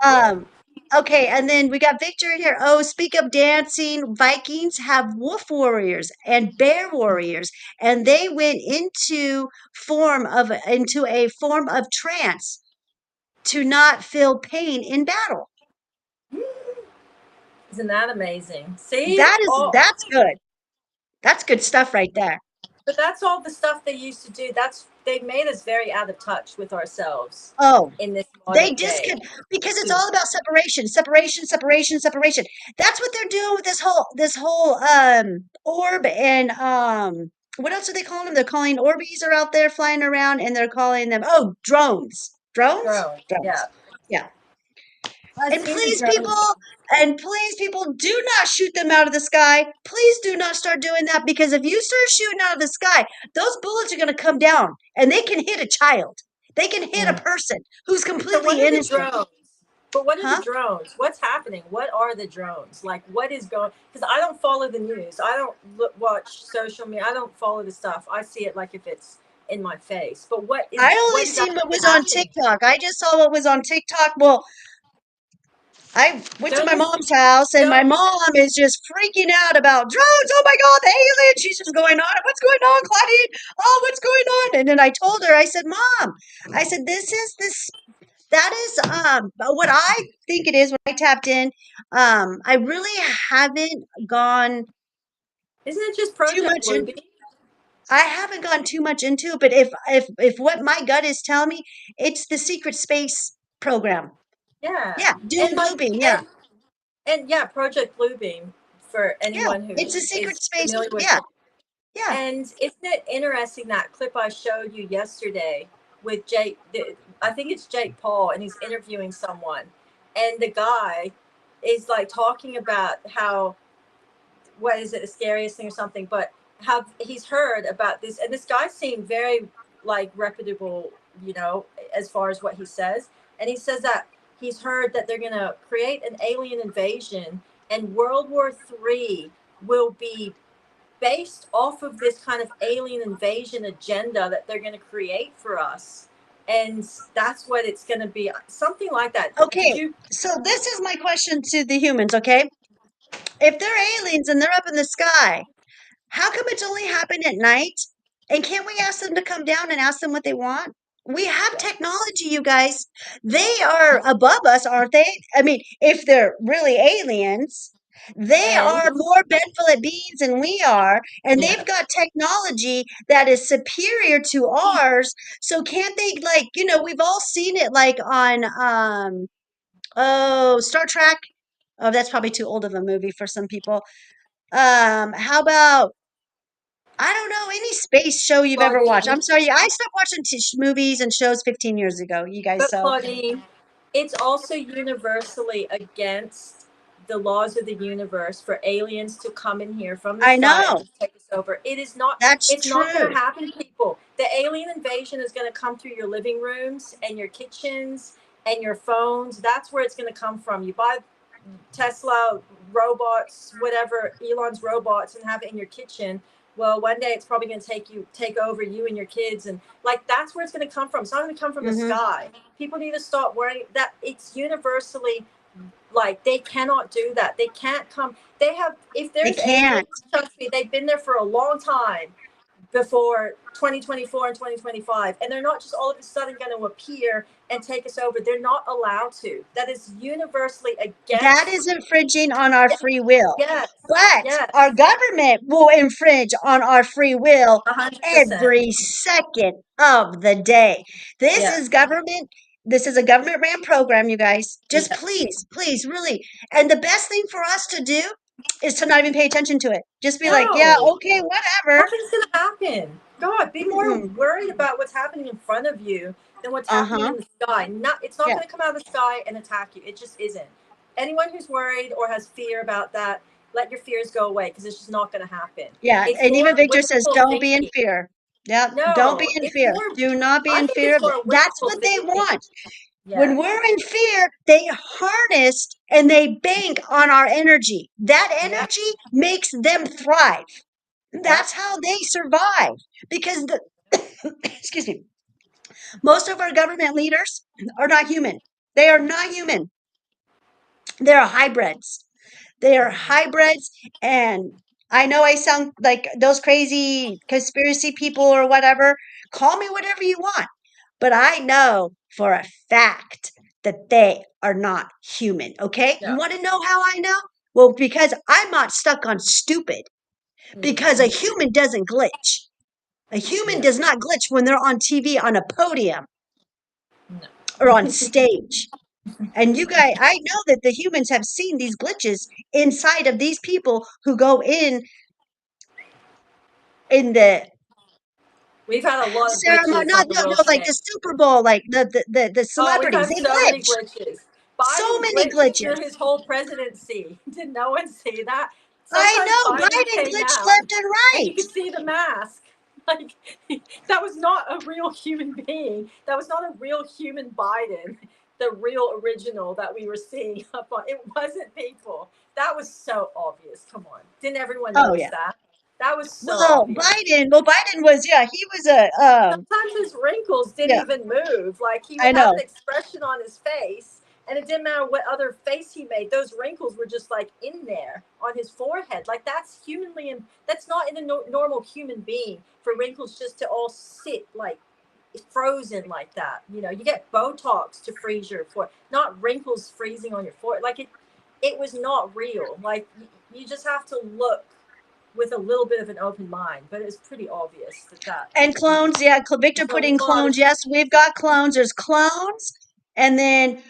Um, okay, and then we got Victor in here. Oh, speak of dancing, Vikings have wolf warriors and bear warriors, and they went into a form of trance to not feel pain in battle. Isn't that amazing? See, all That's good. That's good stuff right there. but that's all the stuff they used to do. That's they made us very out of touch with ourselves Oh, in this they modern day. disconnect because it's all about separation, separation, separation, separation. That's what they're doing with this whole orb and what else are they calling them? They're calling Orbeez are out there flying around and they're calling them drones. Drones? Drone, yeah. Drones. Yeah. I've And seen the please, drones. people, do not shoot them out of the sky. Please do not start doing that because if you start shooting out of the sky, those bullets are going to come down and they can hit a child. They can hit a Mm. person who's So what completely are the innocent. drones? But what are the Huh? drones? What's happening? What are the drones? Like what is going? Because I don't follow the news. I don't watch social media. I don't follow the stuff. I see it like if it's in my face. But I only what is seen what actually was on happening? TikTok. I just saw what was on TikTok. Well, I went to Don't my this mom's house and my don't mom is just freaking out about drones. Oh my God, the aliens. She's just going on. What's going on, Claudine? Oh, what's going on? And then I told her, I said, Mom, I said, that is what I think it is when I tapped in. I really haven't gone isn't it just too Project much in Bluebeam? I haven't gone too much into it, but if what my gut is telling me, it's the secret space program. Yeah. Yeah, doing And blue like beam. Yeah, and yeah, Project Bluebeam for yeah, anyone who it's a secret is space. familiar with Yeah, it. yeah. And isn't it interesting that clip I showed you yesterday with Jake? I think it's Jake Paul, and he's interviewing someone, and the guy is like talking about how what is it the scariest thing or something, but how he's heard about this, and this guy seemed very like reputable, as far as what he says, and he says that he's heard that they're gonna create an alien invasion, and World War III will be based off of this kind of alien invasion agenda that they're going to create for us. And that's what it's going to be. Something like that. Did Okay, you? so this is my question to the humans. Okay, if they're aliens and they're up in the sky, how come it's only happened at night? And can't we ask them to come down and ask them what they want? We have Yeah. technology, you guys. They are above us, aren't they? I mean, if they're really aliens, they And are more benevolent beings than we are, and they've yeah. got technology that is superior to ours. So can't they, like, we've all seen it like on Star Trek. Oh, that's probably too old of a movie for some people. How about I don't know any space show you've ever watched. Claudine, I'm sorry, I stopped watching movies and shows 15 years ago, you guys. but So Claudine, it's also universally against the laws of the universe for aliens to come in here from the I sky and know just take us over. It is not. that's It's not going to true. happen, people. The alien invasion is going to come through your living rooms and your kitchens and your phones. That's where it's going to come from. You buy Tesla robots, whatever Elon's robots, and have it in your kitchen. Well, one day it's probably going to take over you and your kids, and like that's where it's going to come from. It's not going to come from the Hmm. sky. People need to stop worrying that it's universally like they cannot do that. They can't come. They have if They there's aliens, can't. trust me, they've been there for a long time before 2024 and 2025, and they're not just all of a sudden going to appear and take us over. They're not allowed to. That is universally That against. is infringing on our Yes, free will. yes, But our yes, government will infringe on our free will 100%. every second of the day. This Yeah, is government. This is a government ran program, you guys. Just yeah. please, please, really. And the best thing for us to do is to not even pay attention to it. Just be like, yeah, No, okay, whatever. nothing's going to happen. God, be more Mm-mm. worried about what's happening in front of you than what's happening Uh-huh. in the sky. Not, it's not Yeah. going to come out of the sky and attack you. It just isn't. Anyone who's worried or has fear about that, let your fears go away because it's just not going to happen. Yeah. It's And even more Victor says, wishful don't be in thinking. fear. Yeah. Don't be No, in it's fear. more. Do not be I in think fear it's of it. more That's wishful what they thinking. want. When Yeah, we're in fear, they harness and they bank on our energy. That yeah, energy makes them thrive. yeah. That's how they survive. Because the excuse me, most of our government leaders are not human. They are not human. They're hybrids. They are Mhm. hybrids, and I know I sound like those crazy conspiracy people or whatever. Call me whatever you want, but I know for a fact that they are not human. Okay, you No. want to know how I know? Well, because I'm not stuck on stupid. Because a Mm-hmm. human doesn't glitch. A human Yeah. does not glitch when they're on TV on a podium No. or on stage. And you guys, I know that the humans have seen these glitches inside of these people who go in the We've had a lot of ceremony. glitches No, on the no, no, world like the stage. Super Bowl, like the Oh, we've celebrities, had they so many glitch. glitches. So Biden many glitched glitches. through his whole presidency. Did no one see that? I Sometimes know Biden Biden came glitched out left and and you right. could see the mask. Like, that was not a real human being. That was not a real human Biden, the real original that we were seeing up on. It wasn't people. That was so obvious. Come on. Didn't everyone Oh notice yeah. that? That was so obvious. Well, Biden was, yeah, he was a Sometimes his wrinkles didn't yeah, even move. Like he I would have an know. expression on his face, and it didn't matter what other face he made. Those wrinkles were just like in there on his forehead. Like that's humanly, and that's not in a normal human being for wrinkles just to all sit like frozen like that. You know, you get Botox to freeze your forehead, not wrinkles freezing on your forehead. Like it was not real. Like you just have to look with a little bit of an open mind, but it's pretty obvious that And you know clones, yeah, Victor there's a put in lot of clones. Yes, we've got clones. There's clones, and then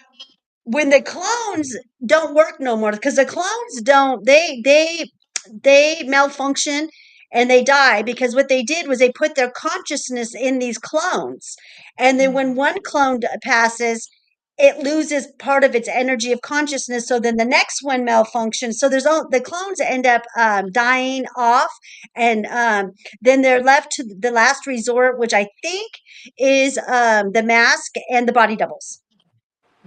when the clones don't work no more, because the clones don't, they malfunction and they die because what they did was they put their consciousness in these clones, and then when one clone passes, it loses part of its energy of consciousness, so then the next one malfunctions, so there's all the clones end up dying off, and then they're left to the last resort, which I think is the mask and the body doubles.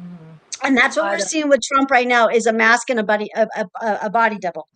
mm, And that's what I we're don't seeing with Trump right now is a mask and a body double.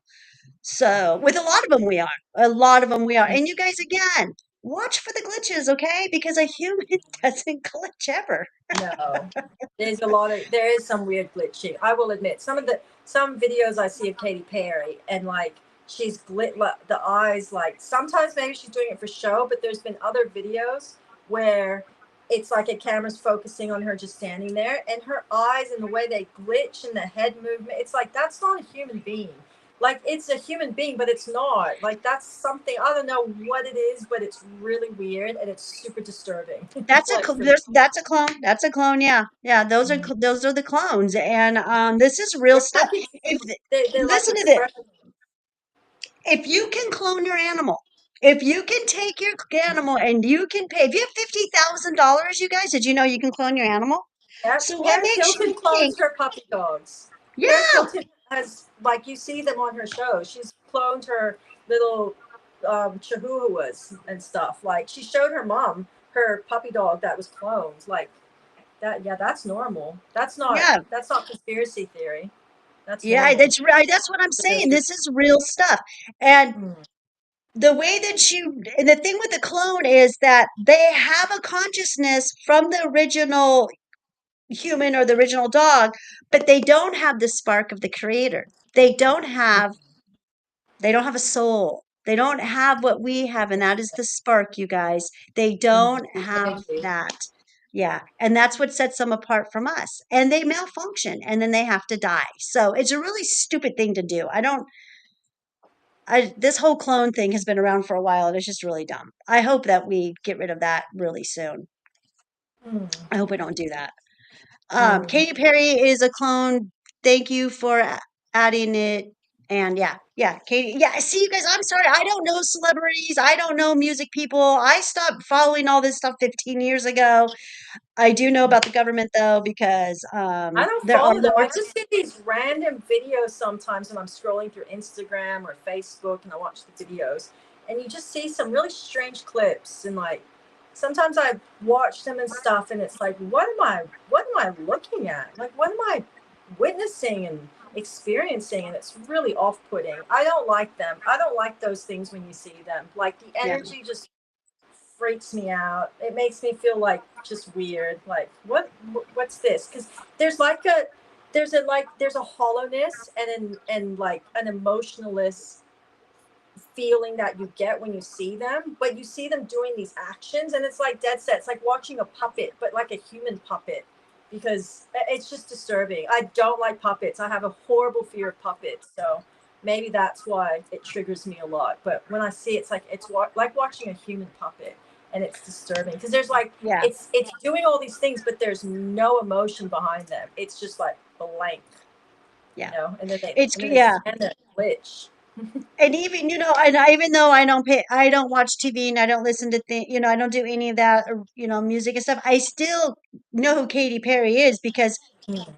So with a lot of them we are. A lot of them we are. And you guys again, watch for the glitches, okay? Because a human doesn't glitch ever. know. There is some weird glitching. I will admit some videos I see of Katy Perry and like she's the eyes like sometimes maybe she's doing it for show, but there's been other videos where it's like a camera's focusing on her just standing there and her eyes and the way they glitch and the head movement, it's like that's not a human being. Like it's a human being, but it's not. Like that's something I don't know what it is, but it's really weird and it's super disturbing. Like for me. That's a clone. That's a clone. Yeah. Yeah, those are the clones, and this is real They're stuff. like If they're like listen to this. expression. If you can clone your animal, if you can take your animal and you can pay, if you have $50,000, you guys, did you know you can clone your animal? Yep. So what Paris makes you Hilton clones think? her puppy dogs. Paris Yeah, Hilton has, like, you see them on her show. She's cloned her little chihuahuas and stuff. Like, she showed her mom her puppy dog that was cloned. Like that. Yeah, that's normal. That's not. yeah, That's not conspiracy theory. That's yeah. normal. That's right. That's what I'm That there's saying. just. This is real stuff. And Mm, the way that and the thing with the clone is that they have a consciousness from the original human or the original dog, but they don't have the spark of the creator. They don't have a soul. They don't have what we have, and that is the spark, you guys. They don't the have energy. that. Yeah. And that's what sets them apart from us. And they malfunction and then they have to die. So it's a really stupid thing to do. This whole clone thing has been around for a while and it's just really dumb. I hope that we get rid of that really soon. Mm, I hope we don't do that. mm. Katy Perry is a clone. Thank you for adding it. And yeah, yeah, Katy. Yeah, see, you guys, I'm sorry. I don't know celebrities. I don't know music people. I stopped following all this stuff 15 years ago. I do know about the government though, because I don't there are follow them. I wars. just see these random videos sometimes when I'm scrolling through Instagram or Facebook and I watch the videos. And you just see some really strange clips and like sometimes I watch them and stuff and it's like what am I looking at? Like what am I witnessing and experiencing? And it's really off-putting. I don't like them. I don't like those things when you see them. Like the Yeah, energy just freaks me out. It makes me feel like just weird. Like what's this? Because there's like a there's a hollowness and like an emotionalist feeling that you get when you see them, but you see them doing these actions and it's like dead set. It's like watching a puppet, but like a human puppet because it's just disturbing. I don't like puppets. I have a horrible fear of puppets. So maybe that's why it triggers me a lot. But when I see it, it's like like watching a human puppet and it's disturbing because there's like yeah, it's doing all these things, but there's no emotion behind them. It's just like blank, yeah. and then they Yeah. stand there and glitch. And even, even though I don't watch TV and I don't listen to I don't do any of that, music and stuff. I still know who Katy Perry is because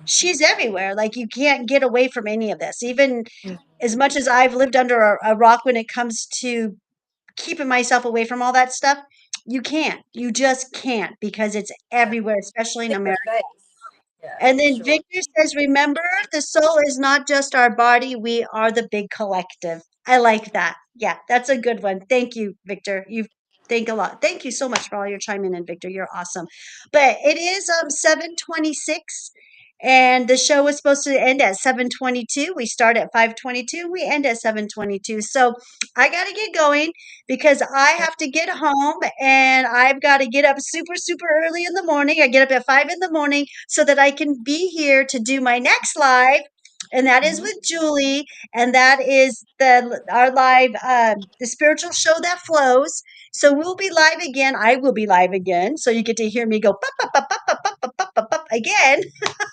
she's everywhere. Like you can't get away from any of this. Even as much as I've lived under a rock when it comes to keeping myself away from all that stuff, you can't. You just can't because it's Yeah. everywhere, especially in In your America. face. Yeah, And for then sure. Victor says, remember, the soul is not just our body, we are the big collective. I like that. Yeah, that's a good one. Thank you, Victor. You think a lot. Thank you so much for all your chiming in, Victor. You're awesome. But it is 7:26 and the show was supposed to end at 7:22. We start at 5:22, we end at 7:22. So I got to get going because I have to get home and I've got to get up super, super early in the morning. I get up at 5 in the morning so that I can be here to do my next live. And that is Mm-hmm. with Julie, and that is the our live, the spiritual show that flows. So we'll be live again. I will be live again, so you get to hear me go pop, pop, pop, pop, pop, pop, pop, pop, pop, pop again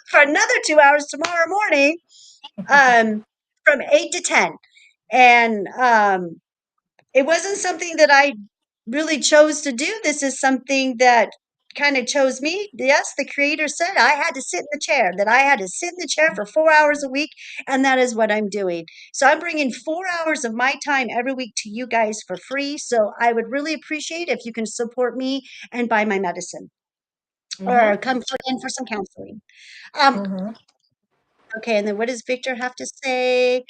for another 2 hours tomorrow morning, um, from 8 to 10. And it wasn't something that I really chose to do. This is something that kind of chose me. Yes, the creator said I had to sit in the chair, that I had to sit in the chair for 4 hours a week, and that is what I'm doing. So I'm bringing 4 hours of my time every week to you guys for free. So I would really appreciate if you can support me and buy my medicine or Mm-hmm. come in for some counseling. Um, Mm-hmm. okay, and then what does Victor have to say?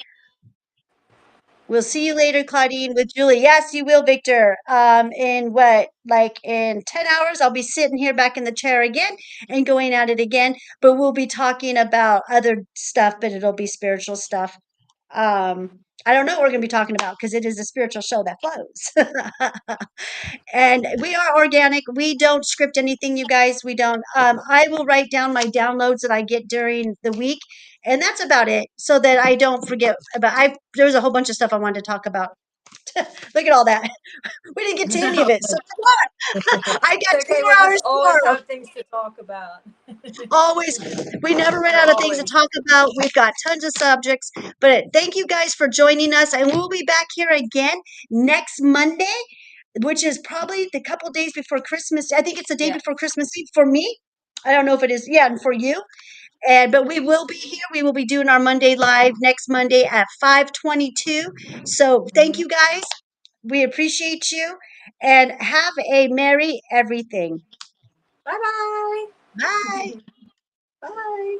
We'll see you later, Claudine, with Julie. Yes, you will, Victor. In what, like in 10 hours, I'll be sitting here back in the chair again and going at it again. But we'll be talking about other stuff, but it'll be spiritual stuff. I don't know what we're going to be talking about because it is a spiritual show that flows. And we are organic. We don't script anything, you guys. We don't. I will write down my downloads that I get during the week, and that's about it, so that I don't forget about. There's a whole bunch of stuff I wanted to talk about Look at all that. We didn't get to any of it. So come on. I It's got two okay. more We'll just hours always tomorrow. have things to talk about. Always, we never run We're out of things to always. talk about. We've got tons of subjects. But thank you guys for joining us. And we'll be back here again next Monday, which is probably the couple days before Christmas. I think it's the day Yeah. before Christmas Eve for me. I don't know if it is. Yeah, and for you. And but we will be here. We will be doing our Monday live next Monday at 5:22. So thank Hmm. you guys. We appreciate you and have a merry everything. Bye bye. Bye. Bye.